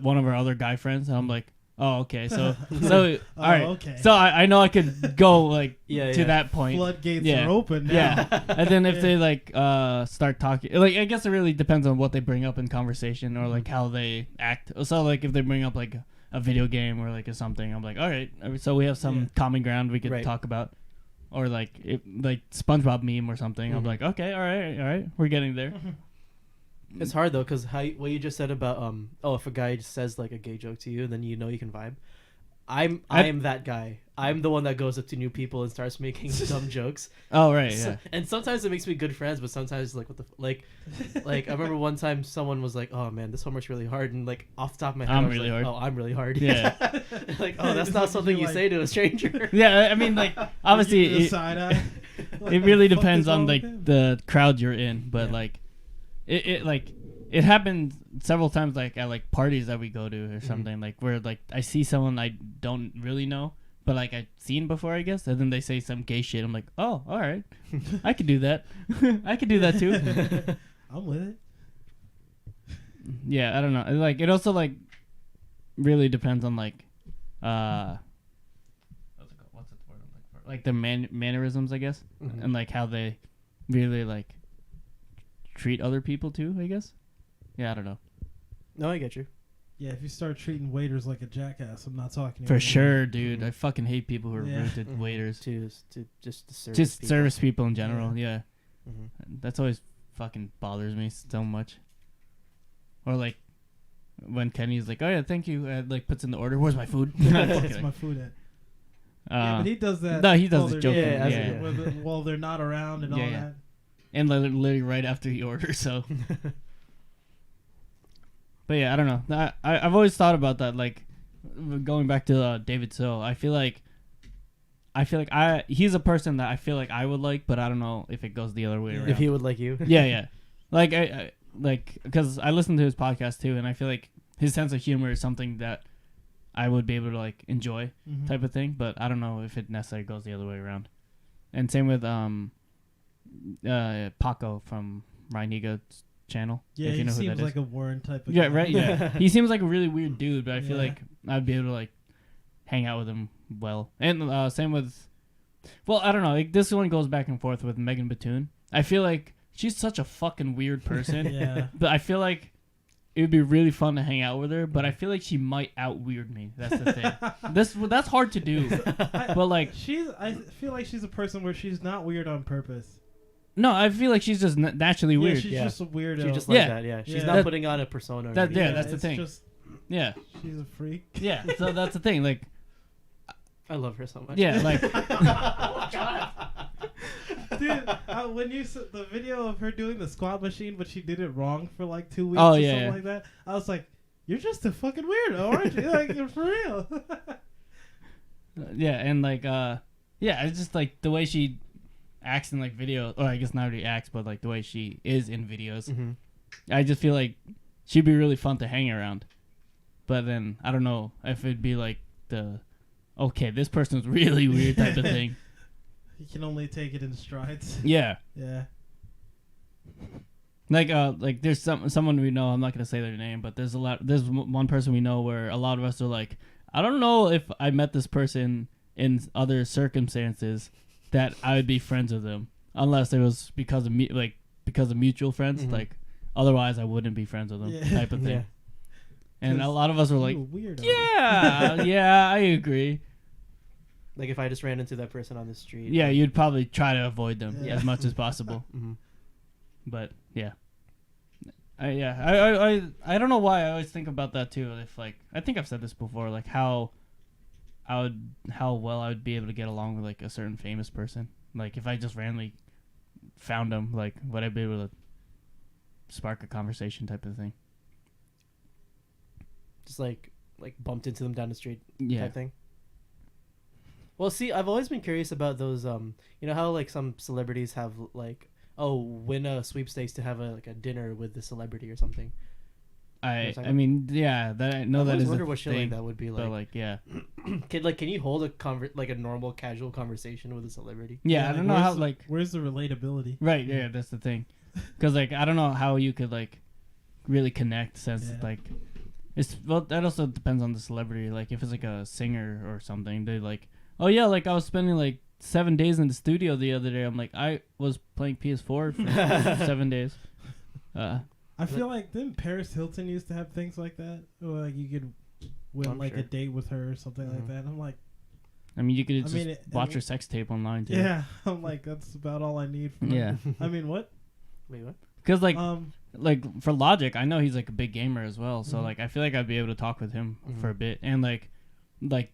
one of our other guy friends, and I'm like, oh okay, so all right, okay. so I know I could go like Yeah, to yeah. that point. Floodgates Yeah. are open now. Yeah, and then if Yeah. they like start talking, like I guess it really depends on what they bring up in conversation or like how they act. So like if they bring up like a video game or like something, I'm like, all right, so we have some Yeah. common ground we could Right. talk about, or like like SpongeBob meme or something. I'm Mhm. like, okay, all right, we're getting there. It's hard though, cause what you just said about if a guy just says like a gay joke to you, then you know you can vibe. I am that guy. I'm the one that goes up to new people and starts making dumb jokes. Oh right, So- yeah. and sometimes it makes me good friends, but sometimes like what the like I remember one time someone was like, "Oh man, this homework's really hard," and like off the top of my head, I'm I was really like, hard. "Oh, I'm really hard." Yeah. like, oh, that's It's not like something you're you like- say to a stranger. Yeah, I mean like obviously Give you the it, side eye. What it the really fuck depends is on wrong like with him? the crowd you're in, but Yeah. like it like it happened several times like at like parties that we go to or something, like where like I see someone I don't really know but like I've seen before, I guess, and then they say some gay shit. I'm like, oh, all right, I could do that. I could do that too. I'm with it. Yeah, I don't know. Like it also like really depends on like what's the word I'm looking for? Like their mannerisms, I guess, Mhm. and like how they really like treat other people too, I guess. Yeah, I don't know. No, I get you. Yeah, if you start treating waiters like a jackass, I'm not talking to you For anymore. sure, dude. Mhm. I fucking hate people who are Yeah. rude to Mhm. waiters. To just to service Just people. service people in general. Yeah. Mhm. That's always fucking bothers me so much. Or like when Kenny's like, "Oh yeah, thank you," like puts in the order. Where's my food? That's my food at. Yeah, but he does that. no, he does while this they're- joking. Yeah, Yeah, while they're not around and all Yeah. that. and literally right after he orders. So, but yeah, I don't know. I've always thought about that. Like going back to David So, I feel like he's a person that I feel like I would like, but I don't know if it goes the other way around. If he would like you. yeah. Like I like because I listen to his podcast too, and I feel like his sense of humor is something that I would be able to like enjoy, Mhm. type of thing. But I don't know if it necessarily goes the other way around. And same with Paco from Ryan Ego's channel. Yeah, if you he know who seems that like is. a Warren type of Yeah, guy. right. Yeah, he seems like a really weird dude, but I feel Yeah. like I'd be able to like hang out with him well. And same with, well, I don't know. Like, this one goes back and forth with Megan Batoon. I feel like she's such a fucking weird person. Yeah. But I feel like it would be really fun to hang out with her, but I feel like she might out weird me. That's the thing. That's hard to do. But like, I feel like she's a person where she's not weird on purpose. no, I feel like she's just naturally weird. She's just a weirdo. She's just like Yeah. that. Yeah, she's Yeah. not That- putting on a persona. or that- anything. yeah, that's the it's thing. Just, Yeah, she's a freak. yeah. So that's the thing. Like, I love her so much. yeah, like, Dude, when you saw the video of her doing the squat machine, but she did it wrong for like 2 weeks Oh, or yeah, something yeah. like that, I was like, you're just a fucking weirdo, aren't you? Like, you're for real. yeah, and like, yeah, it's just like the way she acts in like videos, or I guess not really acts, but like the way she is in videos. Mhm. I just feel like she'd be really fun to hang around. But then I don't know if it'd be like the okay, this person's really weird type of thing. You can only take it in strides. Yeah. Yeah. Like there's someone we know, I'm not gonna say their name, but there's one person we know where a lot of us are like, I don't know if I met this person in other circumstances that I would be friends with them, unless it was because of mutual friends. Mhm. Like otherwise I wouldn't be friends with them, Yeah. type of thing. Yeah. And a lot of us were like, You a weirdo. yeah, I agree. Like if I just ran into that person on the street. Yeah, you'd probably try to avoid them Yeah. as much as possible. Mhm. But yeah, I don't know why I always think about that too. If like I think I've said this before, like how well I would be able to get along with like a certain famous person. Like if I just randomly found them, like would I be able to spark a conversation type of thing? Just like bumped into them down the street Yeah, type thing. Well, see, I've always been curious about those. You know how like some celebrities have like, win a sweepstakes to have a dinner with the celebrity or something. I mean, yeah, that I know I that always is wonder a what shit thing, like that would be but like. like yeah, Can you hold a normal casual conversation with a celebrity? yeah, I like, don't know where's how the- like Where's the relatability? right, yeah, that's the thing, because like I don't know how you could like really connect since Yeah. like. That also depends on the celebrity. Like if it's like a singer or something, they like, oh yeah, like I was spending like 7 days in the studio the other day. I'm like, I was playing PS4 for 7 days. I feel like then Paris Hilton used to have things like that, or like you could win I'm like a sure. date with her or something like Mhm. that. I'm like, I mean, you could just mean, watch her sex tape online too. yeah, I'm like that's about all I need. From Yeah. her. I mean, what? Wait, what? Because like for Logic, I know he's like a big gamer as well. So Mhm. like I feel like I'd be able to talk with him Mhm. for a bit, and like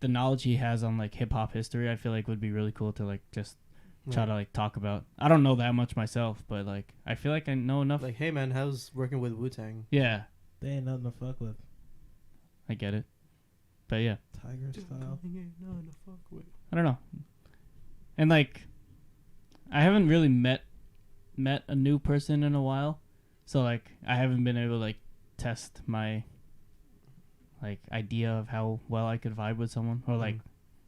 the knowledge he has on like hip hop history, I feel like would be really cool to like just try to like talk about. I don't know that much myself, but like I feel like I know enough. Like, hey man, how's working with Wu-Tang? Yeah, They ain't nothing to fuck with. I get it. But yeah, Tiger style. I don't know. And like I haven't really met a new person in a while. So like I haven't been able to like test my like idea of how well I could vibe with someone, or like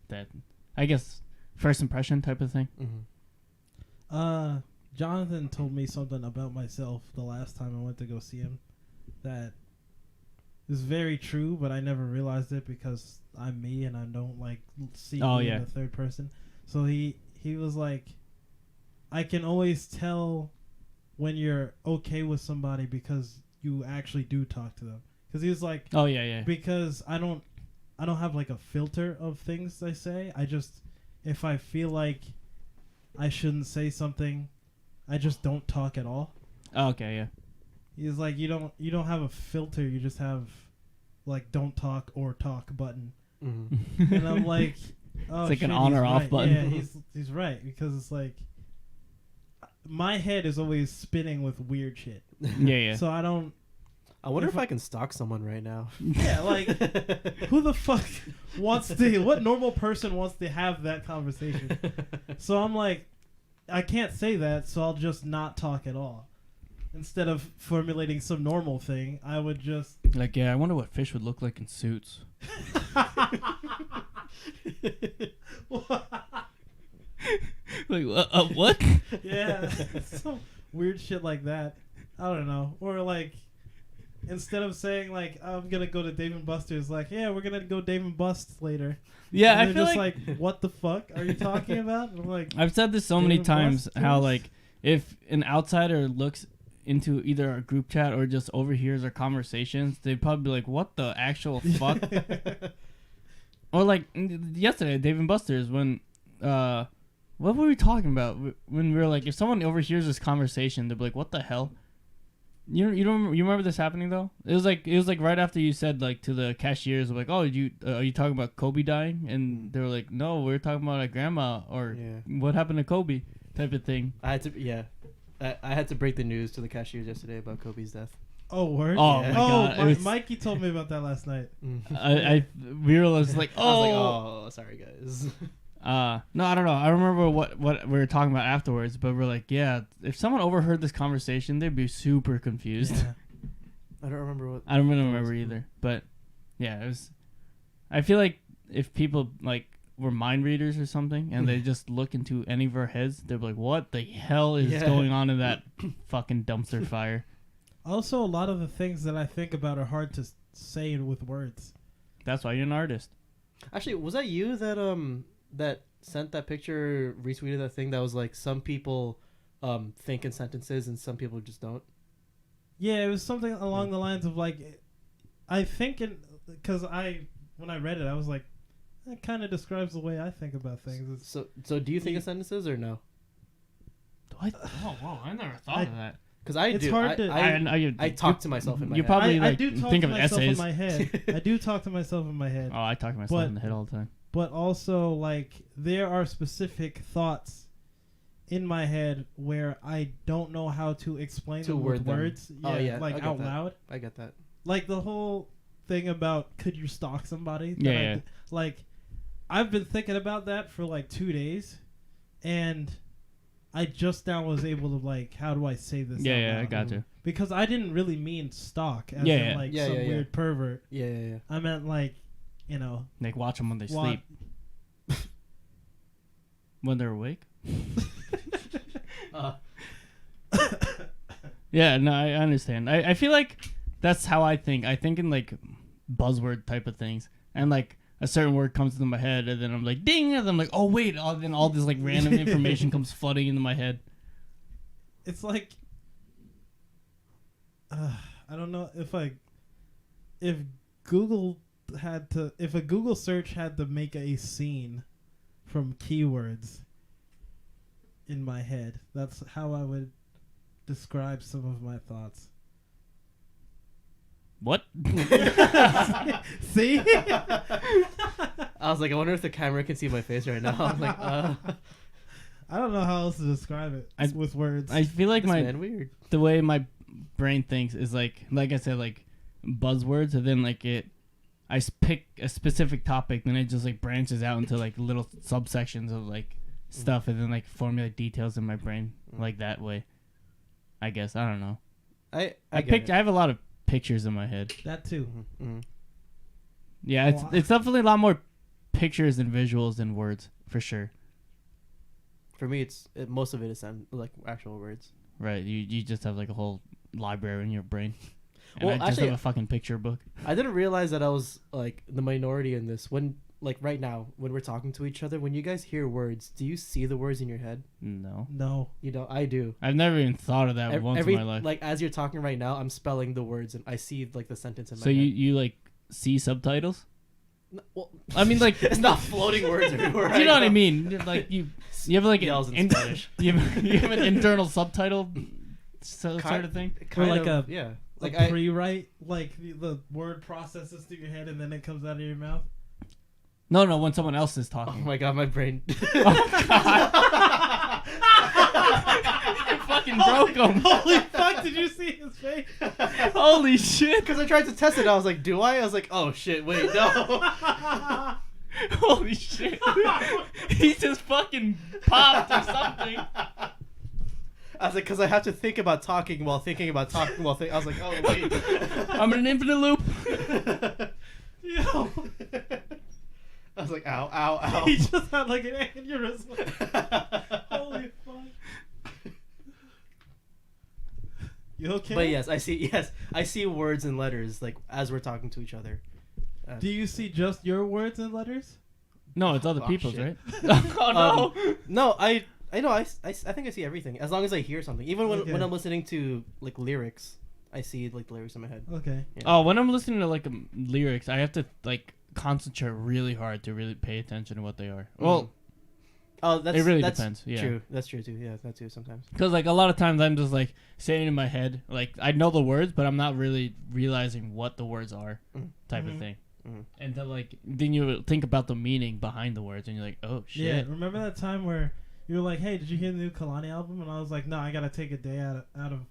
that I guess first impression type of thing. Mm-hmm. Jonathan told me something about myself the last time I went to go see him that is very true, but I never realized it because I'm me and I don't like see me in the third person. So he was like, I can always tell when you're okay with somebody because you actually do talk to them. Because he was like, Oh yeah. because I don't have like a filter of things I say. I just, if I feel like I shouldn't say something, I just don't talk at all. Oh, okay, yeah. He's like, you don't have a filter. You just have like don't talk or talk button. Mm-hmm. And I'm like, oh, It's like an shit, on he's or off right. button. Yeah, he's right, because it's like my head is always spinning with weird shit. Yeah. So I don't. I wonder if I can stalk someone right now. Yeah, like who the fuck wants to? What normal person wants to have that conversation? So I'm like, I can't say that, so I'll just not talk at all. Instead of formulating some normal thing, I would just Like, yeah, I wonder what fish would look like in suits. Like, what? yeah, some weird shit like that. I don't know, or like instead of saying like I'm gonna go to Dave and Buster's, like yeah, we're gonna go Dave and Bust later. Yeah, And I they're feel just like what the fuck are you talking about? And I'm like, I've said this so Dave many and times Buster's? how like if an outsider looks into either our group chat or just overhears our conversations, they'd probably be like, "What the actual fuck?" Or like yesterday, Dave and Buster's when what were we talking about? When we were like, if someone overhears this conversation, they'd be like, "What the hell?" You remember this happening though? It was like right after you said like to the cashiers, like, "Oh, are you talking about Kobe dying?" And they were like, "No, we were talking about a grandma or what happened to Kobe," type of thing. I had to break the news to the cashiers yesterday about Kobe's death. Oh, word? Oh, my God. Mikey told me about that last night. We were just like, I was like, oh, sorry guys. No, I don't know. I remember what we were talking about afterwards, but we're like, yeah, if someone overheard this conversation, they'd be super confused. Yeah. I don't remember what. I don't really remember either, but yeah, it was. I feel like if people like were mind readers or something, and they just look into any of our heads, they'd be like, "What the hell is going on in that fucking dumpster fire?" Also, a lot of the things that I think about are hard to say with words. That's why you're an artist. Actually, was that you that sent that picture, retweeted that thing that was like some people think in sentences and some people just don't? Yeah, it was something along the lines of like, I think because when I read it, I was like, that kind of describes the way I think about things. So do you think in sentences or no? Oh, whoa! I never thought of that. Because I it's do. hard to. I talk to myself in my head. You probably I do talk think to of myself essays. in my head. I do talk to myself in my head. Oh, I talk to myself in the head all the time. But also, like, there are specific thoughts in my head where I don't know how to explain them with words. Yeah, like out loud. I get that. Like the whole thing about could you stalk somebody? Yeah. Like, I've been thinking about that for like 2 days, and I just now was able to like, how do I say this? Yeah, I got you. Because I didn't really mean stalk as in like some weird pervert. Yeah. I meant like, you know, like watch them when they sleep. When they're awake. Yeah, no, I understand. I feel like that's how I think. I think in like buzzword type of things, and like a certain word comes into my head, and then I'm like, ding, and then I'm like, oh wait, then all this like random information comes flooding into my head. It's like, I don't know if a Google search had to make a scene from keywords in my head, that's how I would describe some of my thoughts. What? See? I was like, I wonder if the camera can see my face right now. I'm like, I don't know how else to describe it with words. I feel like weird. The way my brain thinks is like I said, like buzzwords, and then like I pick a specific topic, then it just like branches out into like little subsections of like stuff, and then like formulate details in my brain like that way. I guess I don't know. I have a lot of pictures in my head. That too. Mm-hmm. Yeah, it's definitely a lot more pictures and visuals than words for sure. For me, most of it is like actual words. Right, you just have like a whole library in your brain. And Well, I just actually, have a fucking picture book. I didn't realize that I was like the minority in this. When like right now, when we're talking to each other, when you guys hear words, do you see the words in your head? No. You know, I do. I've never even thought of that once in my life. Like as you're talking right now, I'm spelling the words and I see like the sentence in my So head. you like see subtitles? No, well, I mean, like it's not floating words everywhere. You know what I mean? Like you have like yells in Spanish. you have an internal subtitle sort of thing. Or like like a pre-write, like the word processes through your head and then it comes out of your mouth. No, when someone else is Oh talking. my god, my brain. Oh god. You fucking broke him. Holy fuck, did you see his face? Holy shit. Because I tried to test it. I was like, do I? I was like, oh shit, wait, no. Holy shit. He just fucking popped or something. I was like, because I have to think about talking while thinking about talking while thinking. I was like, oh, wait. I'm in an infinite loop. Yo. I was like, ow, ow, ow. He just had like an aneurysm. Holy fuck. You okay? But yes, I see words and letters like as we're talking to each other. Do you see just your words and letters? No, it's other Oh, people's, shit. right? Oh no. No, I know. I think I see everything as long as I hear something. Even when, Okay. when I'm listening to like lyrics, I see like the lyrics in my head. Okay. Yeah. Oh, when I'm listening to like lyrics, I have to like concentrate really hard to really pay attention to what they are. Well, Oh, that's it really that's depends. Yeah. true. That's true too. Yeah, that too sometimes. Because like a lot of times I'm just like saying in my head, like I know the words, but I'm not really realizing what the words are, type of Mhm. thing. Mhm. And then you think about the meaning behind the words, and you're like, oh shit. Yeah. Remember that time where you were like, "Hey, did you hear the new Kalani album?" And I was like, "No, I gotta take a day out of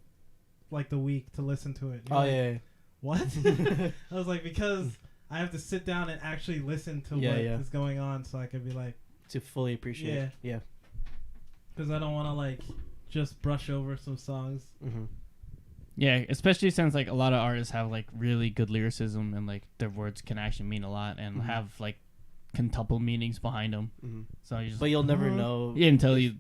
like the week to listen to it." You're Oh like, yeah. What? I was like, because I have to sit down and actually listen to Yeah, what yeah. is going on, so I could be like, To fully appreciate. Yeah. Yeah. because I don't want to like just brush over some songs. Mm-hmm. Yeah, especially since like a lot of artists have like really good lyricism and like their words can actually mean a lot and Mhm. have like quintuple meanings behind them. Mm-hmm. So you just But you'll never Mhm. know. yeah, until you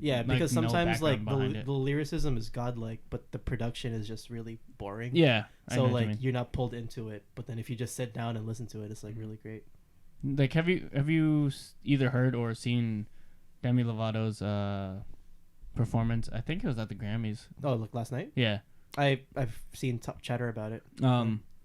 Yeah, like, because no sometimes like background behind it. the lyricism is godlike, but the production is just really boring. yeah. I So know what you like mean. you're not pulled into it, but then if you just sit down and listen to it, it's like really great. Like have you either heard or seen Demi Lovato's performance? I think it was at the Grammys. Oh, look, last night Yeah. I've seen chatter about it.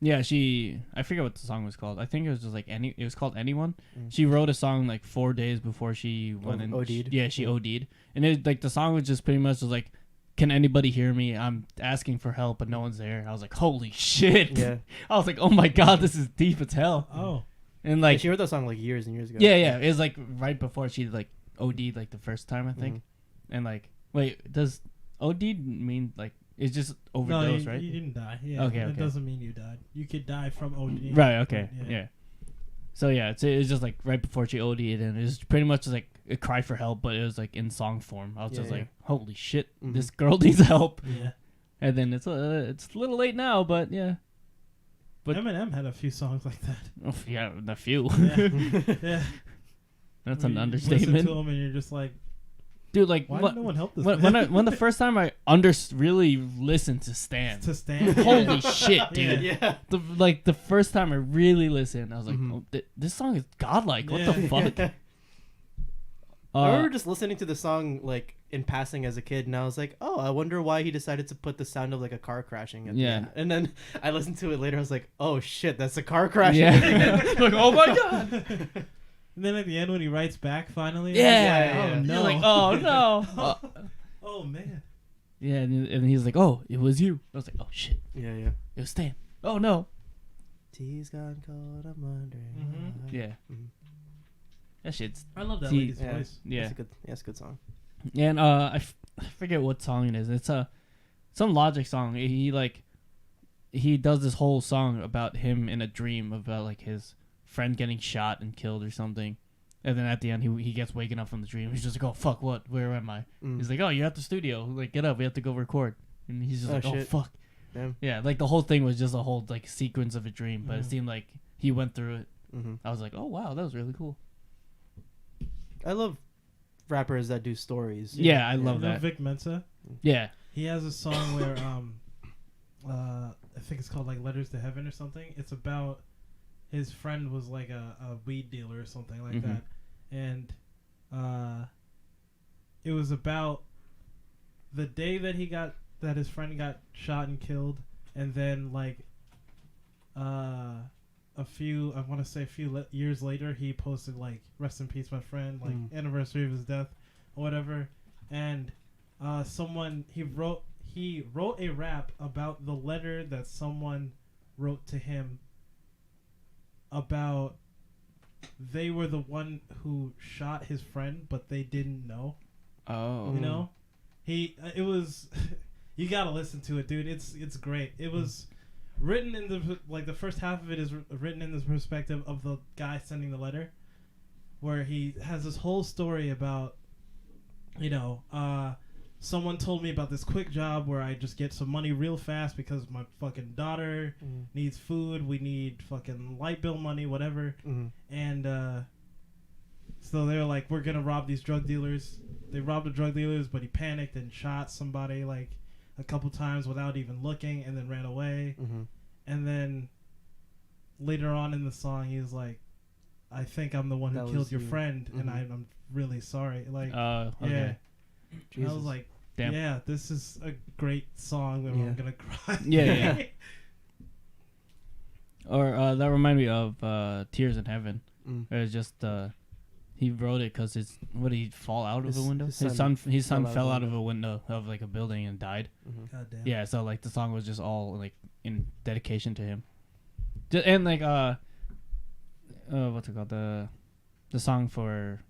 Yeah, I forget what the song was called. I think it was just like it was called Anyone. Mm. She wrote a song like 4 days before she went and OD'd? yeah, she OD'd. And it like the song was just pretty much just like, can anybody hear me? I'm asking for help, but no one's there. I was like, holy shit. Yeah, I was like, oh my god, this is deep as hell. Oh, And like like she wrote that song like years and years ago. yeah, it was like right before she like OD'd like the first time I think. Mhm. And like wait, does OD'd mean like it's just no, overdose, you, right? you didn't die. Yeah, Okay, it okay. doesn't mean you died. You could die from OD. Right. Okay. Yeah. Yeah. So yeah, it's just like right before she OD'd, and it was pretty much just like a cry for help, but it was like in song form. I was Yeah, just yeah. like, holy shit, Mhm. this girl needs help. Yeah. And then it's a little late now, but yeah, But- Eminem had a few songs like that. oh, yeah, a few. Yeah. Yeah. That's Where an you understatement, Listen to them and you're just like, dude. Like why what, did no one help this when man? when the first time I really listened to Stan. to stand? Holy shit, dude! yeah. The first time I really listened, I was like, Mhm. oh, this song is godlike. What Yeah. the fuck? I remember just listening to the song like in passing as a kid, and I was like, "Oh, I wonder why he decided to put the sound of like a car crashing." At the Yeah. end. And then I listened to it later. I was like, "Oh shit, that's a car crashing." Yeah. Like, oh my god. And then at the end when he writes back finally, I'm Yeah. just like, yeah. oh no, You're like, oh no. oh man, Yeah, and he's like, oh, it was you. I was like, oh shit, yeah, yeah. it was Stan. Oh no. Tea's gone cold. I'm wondering. Mhm. why. Yeah. Mhm. That shit's I love that See, lady's Yeah. voice. yeah. It's a good. Yeah, it's a good song. And I forget what song it is. It's some Logic song. He does this whole song about him in a dream about like his friend getting shot and killed or something. And then at the end he gets waken up from the dream. He's just like, oh fuck, what? Where am I? Mm. He's like, oh, you're at the studio. Like, get up. We have to go record. And he's just Oh, like, oh shit. fuck. Damn. Yeah, like the whole thing was just a whole like sequence of a dream, but it Mhm. seemed like he went through it. Mm-hmm. I was like, oh wow, that was really cool. I love rappers that do stories. Yeah, I You love know that. Vic Mensa. Yeah. He has a song where I think it's called like Letters to Heaven or something. It's about his friend was like a weed dealer or something like Mhm. that, and it was about the day that his friend got shot and killed, and then like a few years later he posted like rest in peace my friend, like anniversary of his death or whatever, and he wrote a rap about the letter that someone wrote to him about they were the one who shot his friend but they didn't know. Oh. You know, it was you gotta listen to it, dude. It's great. It was written in the first half of it is written in the perspective of the guy sending the letter, where he has this whole story about, someone told me about this quick job where I just get some money real fast because my fucking daughter needs food. We need fucking light bill money, whatever. Mm-hmm. And so they're like, we're gonna rob these drug dealers. They robbed the drug dealers, but he panicked and shot somebody like a couple times without even looking, and then ran away. Mm-hmm. And then later on in the song, he's like, I think I'm the one who That killed was your you. friend, and Mhm. I'm really sorry. Like, Okay. yeah. Jesus. I was like, Damn. yeah, this is a great song, and Yeah. I'm gonna cry. Yeah. Or that reminded me of Tears in Heaven. Mm. It was just he wrote it because what did he fall out of His- a window? his His son son fell out of a window of like a building and died. Mhm. God damn. Yeah, so like the song was just all like in dedication to him. And like what's it called, the song for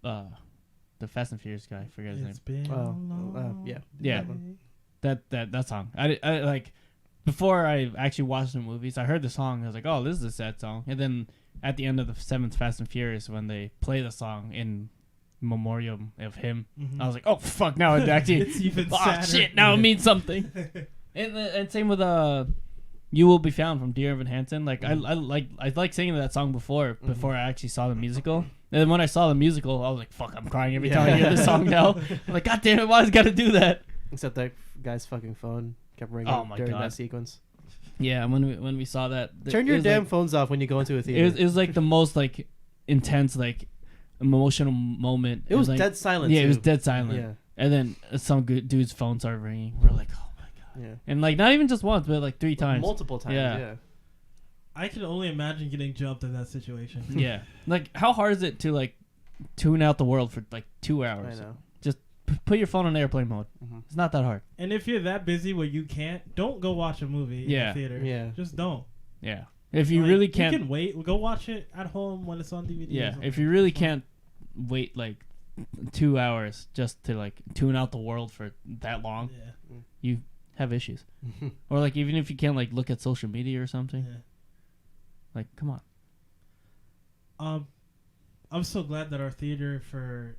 the Fast and Furious guy, I forget his name. It's been Oh, a long yeah. Yeah. day. That song. I like before I actually watched the movies, I heard the song. I was like, oh, this is a sad song. And then at the end of the 7th Fast and Furious, when they play the song in memoriam of him, Mhm. I was like, oh fuck, now it actually It's even oh sadder. shit, now it means something. And same with You Will Be Found from Dear Evan Hansen. Like I like singing that song before I actually saw the musical. And then when I saw the musical, I was like, fuck, I'm crying every time I hear this song now. I'm like, god damn it, why's it gotta do that? Except that guy's fucking phone kept ringing Oh my during God. that sequence. Yeah, when we saw that, Turn it your was damn like, phones off when you go into a theater. it was like the most like intense like emotional moment. It was like, dead silent. Yeah, too. it was dead silent. Yeah, And then some good dude's phone started ringing. We're like, oh my god. yeah. And like not even just once, but like 3 times. Multiple times. Yeah. Yeah. I can only imagine getting jumped in that situation. Yeah. Like how hard is it to like tune out the world for like 2 hours? I know. Put your phone on airplane mode. Mhm. It's not that hard. And if you're that busy where you can't, don't go watch a movie in Yeah. the theater. Yeah. Just don't. Yeah. If you Like, really can't, You can wait. Go watch it at home when it's on DVD. or yeah. something. If you really can't wait like 2 hours just to like tune out the world for that long, Yeah. you have issues. Or like even if you can't like look at social media or something, Yeah. like come on. I'm so glad that our theater for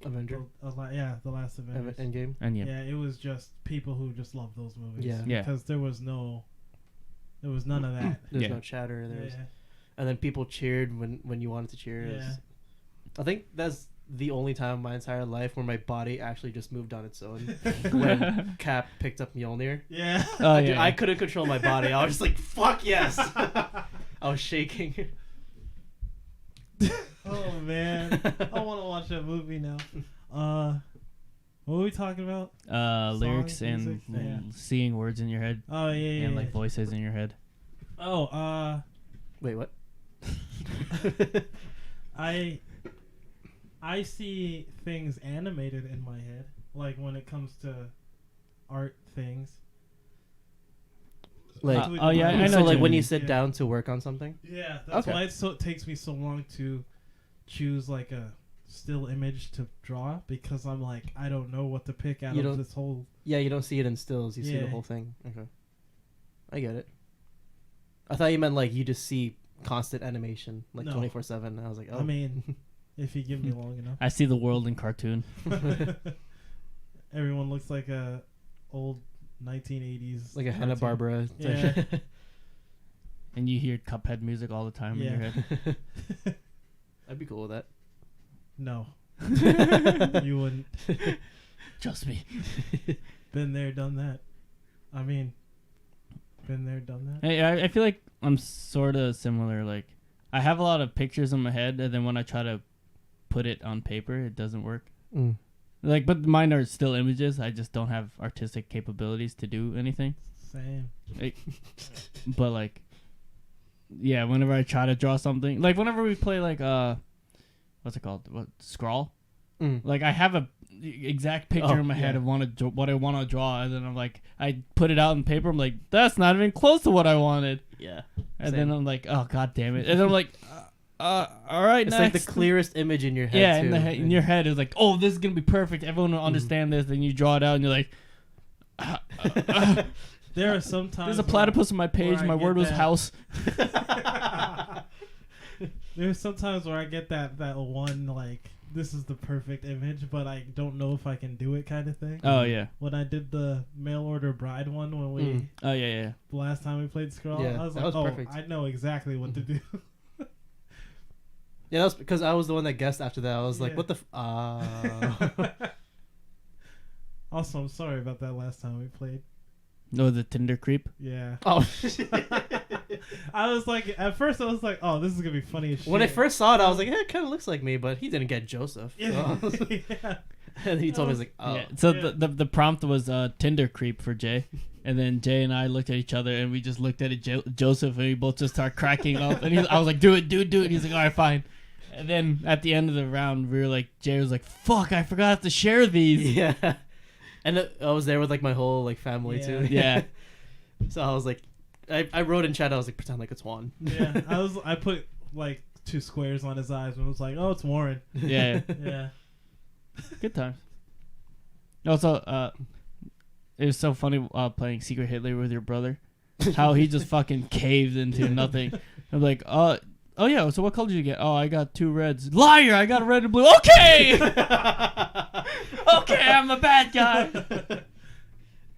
Avenger. the last Avengers. Endgame. And yeah. Yeah, it was just people who just love those movies. Yeah. Yeah. Because there was none of that. There's Yeah. no chatter. There's Yeah. and then people cheered when you wanted to cheer. It was- Yeah. I think that's the only time in my entire life where my body actually just moved on its own. When Cap picked up Mjolnir. Yeah. Oh yeah. Dude, I couldn't control my body. I was just like, fuck yes. I was shaking. Oh man, I want to watch that movie now. What were we talking about? Lyrics Songs, and music, yeah. seeing words in your head Oh yeah. and like voices in your head. Oh, Wait, what? I see things animated in my head, like when it comes to art things. Like, oh yeah, I know. so what like you when mean. you sit Yeah. down to work on something. Yeah, that's Okay. why it takes me so long to choose like a still image to draw, because I'm like, I don't know what to pick out You of don't- this whole. Yeah, you don't see it in stills. You see the Yeah. whole thing. Okay, I get it. I thought you meant like you just see constant animation, like No. 24/7. I was like, oh, I mean, if you give me long enough. I see the world in cartoon. Everyone looks like a old 1980s. like a cartoon. Hanna-Barbera. Yeah. And you hear Cuphead music all the time in your Yeah. head. I'd be cool with that. No, you wouldn't. Trust me. Been there, done that. I mean, been there, done that. Hey, I feel like I'm sort of similar. Like, I have a lot of pictures in my head, and then when I try to put it on paper, it doesn't work. Mm. Like, but mine are still images. I just don't have artistic capabilities to do anything. Same. But like, yeah, whenever I try to draw something, like whenever we play like what's it called? Scrawl. Mm. Like I have a exact picture Oh, in my head yeah. of what I want to draw, and then I'm like, I put it out on paper. I'm like, that's not even close to what I wanted. Yeah. And Same. then I'm like, oh god damn it. And then I'm like, all right, It's next. like the clearest image in your head. Yeah, too. in your head, it's like, oh, this is gonna be perfect. Everyone will understand this. Then you draw it out, and you're like, There are some times. there's a platypus on my page. where I My get word was that. house. There's sometimes where I get that one like, this is the perfect image, but I don't know if I can do it kind of thing. Oh yeah. When I did the mail order bride one, when we Mm. Oh yeah. the last time we played Scroll, Yeah, I was that like, was oh, perfect. I know exactly what to do. Yeah, that was because I was the one that guessed after that. I was like, Yeah. what the Also, I'm sorry about that last time we played. No, the Tinder creep. Yeah. Oh. I was like, at first I was like, oh, this is gonna be funny as shit. When I first saw it, I was like, yeah, it kind of looks like me, but he didn't get Joseph. Yeah. So. Yeah. And he told me, he's like, oh. Yeah. So Yeah. the prompt was Tinder creep for Jay. And then Jay and I looked at each other and we just looked at Joseph and we both just started cracking up. And I was like, do it. And he's like, all right, fine. And then at the end of the round, we were like, Jay was like, fuck, I forgot to share these. Yeah. And I was there with like my whole like family too. Yeah. So I was like, I wrote in chat, I was like, pretend like it's Juan. Yeah. I put like 2 squares on his eyes and was like, oh, it's Warren. Yeah. Yeah. Good times. Also, it was so funny playing Secret Hitler with your brother. How he just fucking caved into nothing. I'm like, oh yeah, so what color did you get? Oh, I got 2 reds. Liar, I got a red and blue. Okay! Okay, I'm a bad guy.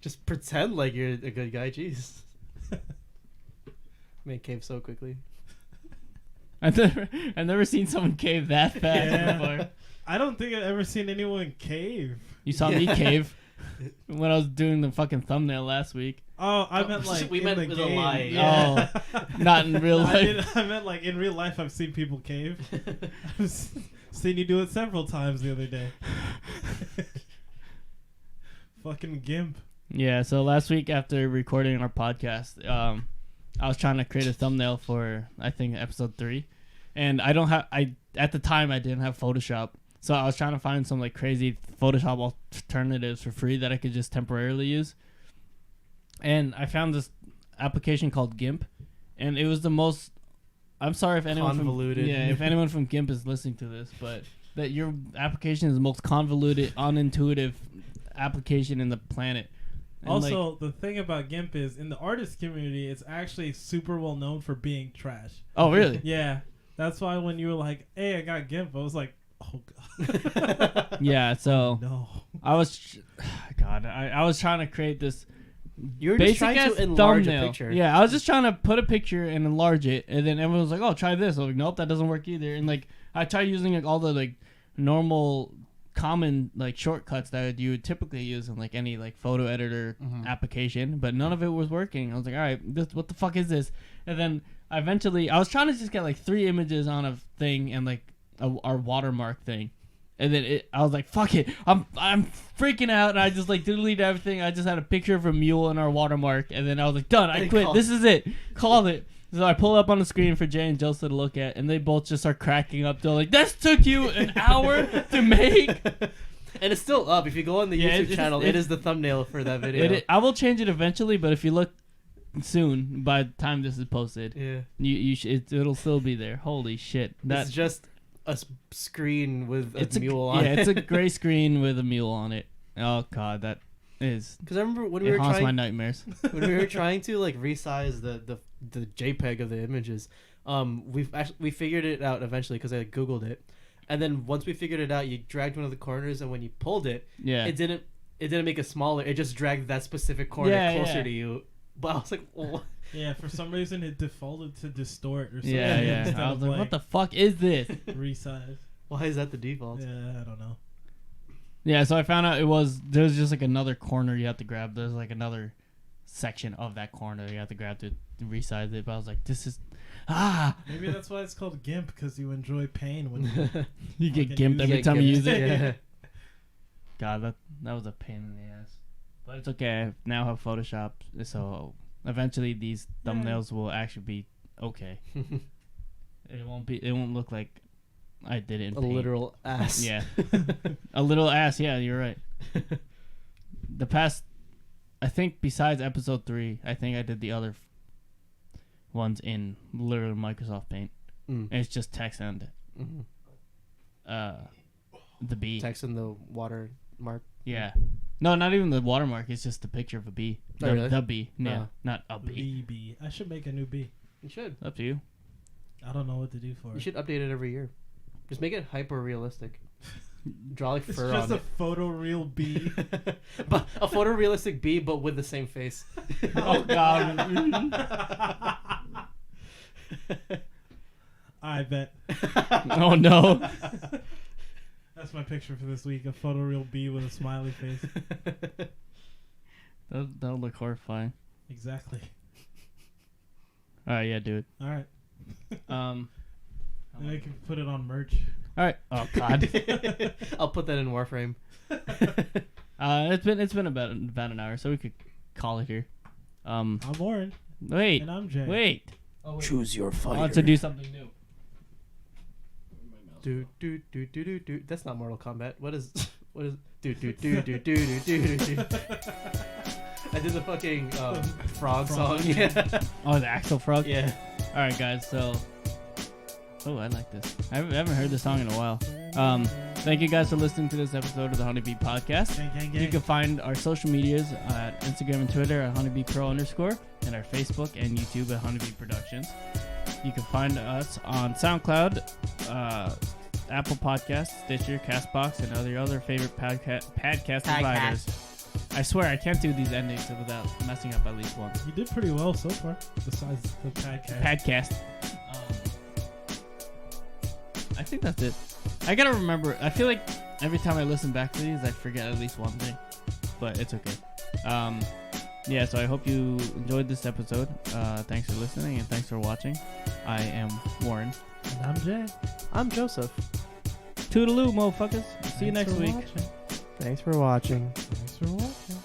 Just pretend like you're a good guy, jeez. Made cave so quickly. I've never seen someone cave that fast Yeah. before. I don't think I've ever seen anyone cave. You saw me Yeah. cave when I was doing the fucking thumbnll last week. Oh, I meant like we in meant the with a game. lie. Yeah. Not in real life. I meant like in real life. I've seen people cave. I've seen you do it several times the other day. Fucking gimp. Yeah, so last week after recording our podcast, I was trying to create a thumbnail for I think episode 3, and at the time I didn't have Photoshop, so I was trying to find some like crazy Photoshop alternatives for free that I could just temporarily use, and I found this application called GIMP, and it was the most. I'm sorry if anyone Convoluted. if anyone from GIMP is listening to this, but that your application is the most convoluted, unintuitive application in the planet. And Also, the thing about GIMP is, in the artist community, it's actually super well known for being trash. oh really? Yeah, that's why when you were like, "Hey, I got GIMP," I was like, "Oh god." Yeah. So No. I was, God, I was trying to create this You were just basic trying ass to enlarge thumbnail. a picture. Yeah, I was just trying to put a picture and enlarge it, and then everyone was like, "Oh, try this." I was like, "Nope, that doesn't work either." And like, I tried using like all the like normal, common like shortcuts that you would typically use in like any like photo editor application, but none of it was working. I was like, "All right, what the fuck is this?" And then eventually, I was trying to just get like 3 images on a thing and like our watermark thing. And then I was like, fuck it. I'm freaking out. And I just like deleted everything. I just had a picture of a mule in our watermark. And then I was like, done. I quit. This is it. Called it. So I pull up on the screen for Jay and Joseph to look at. And they both just start cracking up. They're like, this took you an hour to make. And it's still up. If you go on the Yeah, YouTube channel, it is the thumbnail for that video. I will change it eventually. But if you look soon, by the time this is posted, Yeah. it'll still be there. Holy shit. It's just a screen with a mule on Yeah, it. it's a gray screen with a mule on it. Oh god, that is. Because I remember when we It were haunts my trying nightmares. when we were trying to like resize the JPEG of the images. We figured it out eventually because I googled it, and then once we figured it out, you dragged one of the corners, and when you pulled it, Yeah. it didn't make it smaller. It just dragged that specific corner closer to you. But I was like, well, Yeah, for some reason it defaulted to distort or something. Yeah. Instead I was of like, what the fuck is this? resize? why is that the default? Yeah, I don't know. Yeah, so I found out there's just like another corner you have to grab. There's like another section of that corner you have to grab to resize it. But I was like, this is Maybe that's why it's called GIMP, because you enjoy pain when you you get fucking gimped use every it. time you use it. Yeah. God, that was a pain in the ass. But it's okay. I now have Photoshop, so eventually these thumbnails will actually be okay. It won't look like I did it in A paint. literal ass. Yeah. A little ass, yeah, you're right. The past, I think besides episode 3, I think I did the other ones in literally Microsoft Paint. Mm. And it's just text and the bee. Text in the watermark. Yeah. No, not even the watermark. It's just the picture of a bee. Oh, really? The bee. Yeah, Oh. not a bee. BB. I should make a new B. You should. Up to you. I don't know what to do for You it. should update it every year. Just make it hyper realistic. Draw like It's fur just on a photoreal bee. it. But a photorealistic bee, but with the same face. Oh, God. I bet. Oh, no. That's my picture for this week. A photoreal bee with a smiley face. That'll look horrifying. Exactly. All right, yeah, do it. All right. Um, And I can put it on merch. all right. Oh God. I'll put that in Warframe. It's been about an hour, so we could call it here. I'm Warren. Wait, And I'm Jay. wait. Choose your I fighter. want to do something new. Do. That's not Mortal Kombat. What is do. I did the fucking frog song. Yeah. Oh, the Axel Frog. Yeah. All right, guys. So, oh, I like this. I haven't heard this song in a while. Thank you guys for listening to this episode of the Honeybee Podcast. Gang. You can find our social medias at Instagram and Twitter at honeybeepro_, and our Facebook and YouTube at Honeybee Productions. You can find us on SoundCloud, Apple Podcasts, Stitcher, Castbox, and other favorite podcast providers. I swear I can't do these endings without messing up at least one. You did pretty well so far, besides the podcast. Podcast. I think that's it. I gotta remember. I feel like every time I listen back to these, I forget at least one thing, but it's okay. Yeah. So I hope you enjoyed this episode. Thanks for listening and thanks for watching. I am Warren. And I'm Jay. I'm Joseph. Toodaloo, motherfuckers. See you next week. Thanks for watching. Thanks for watching.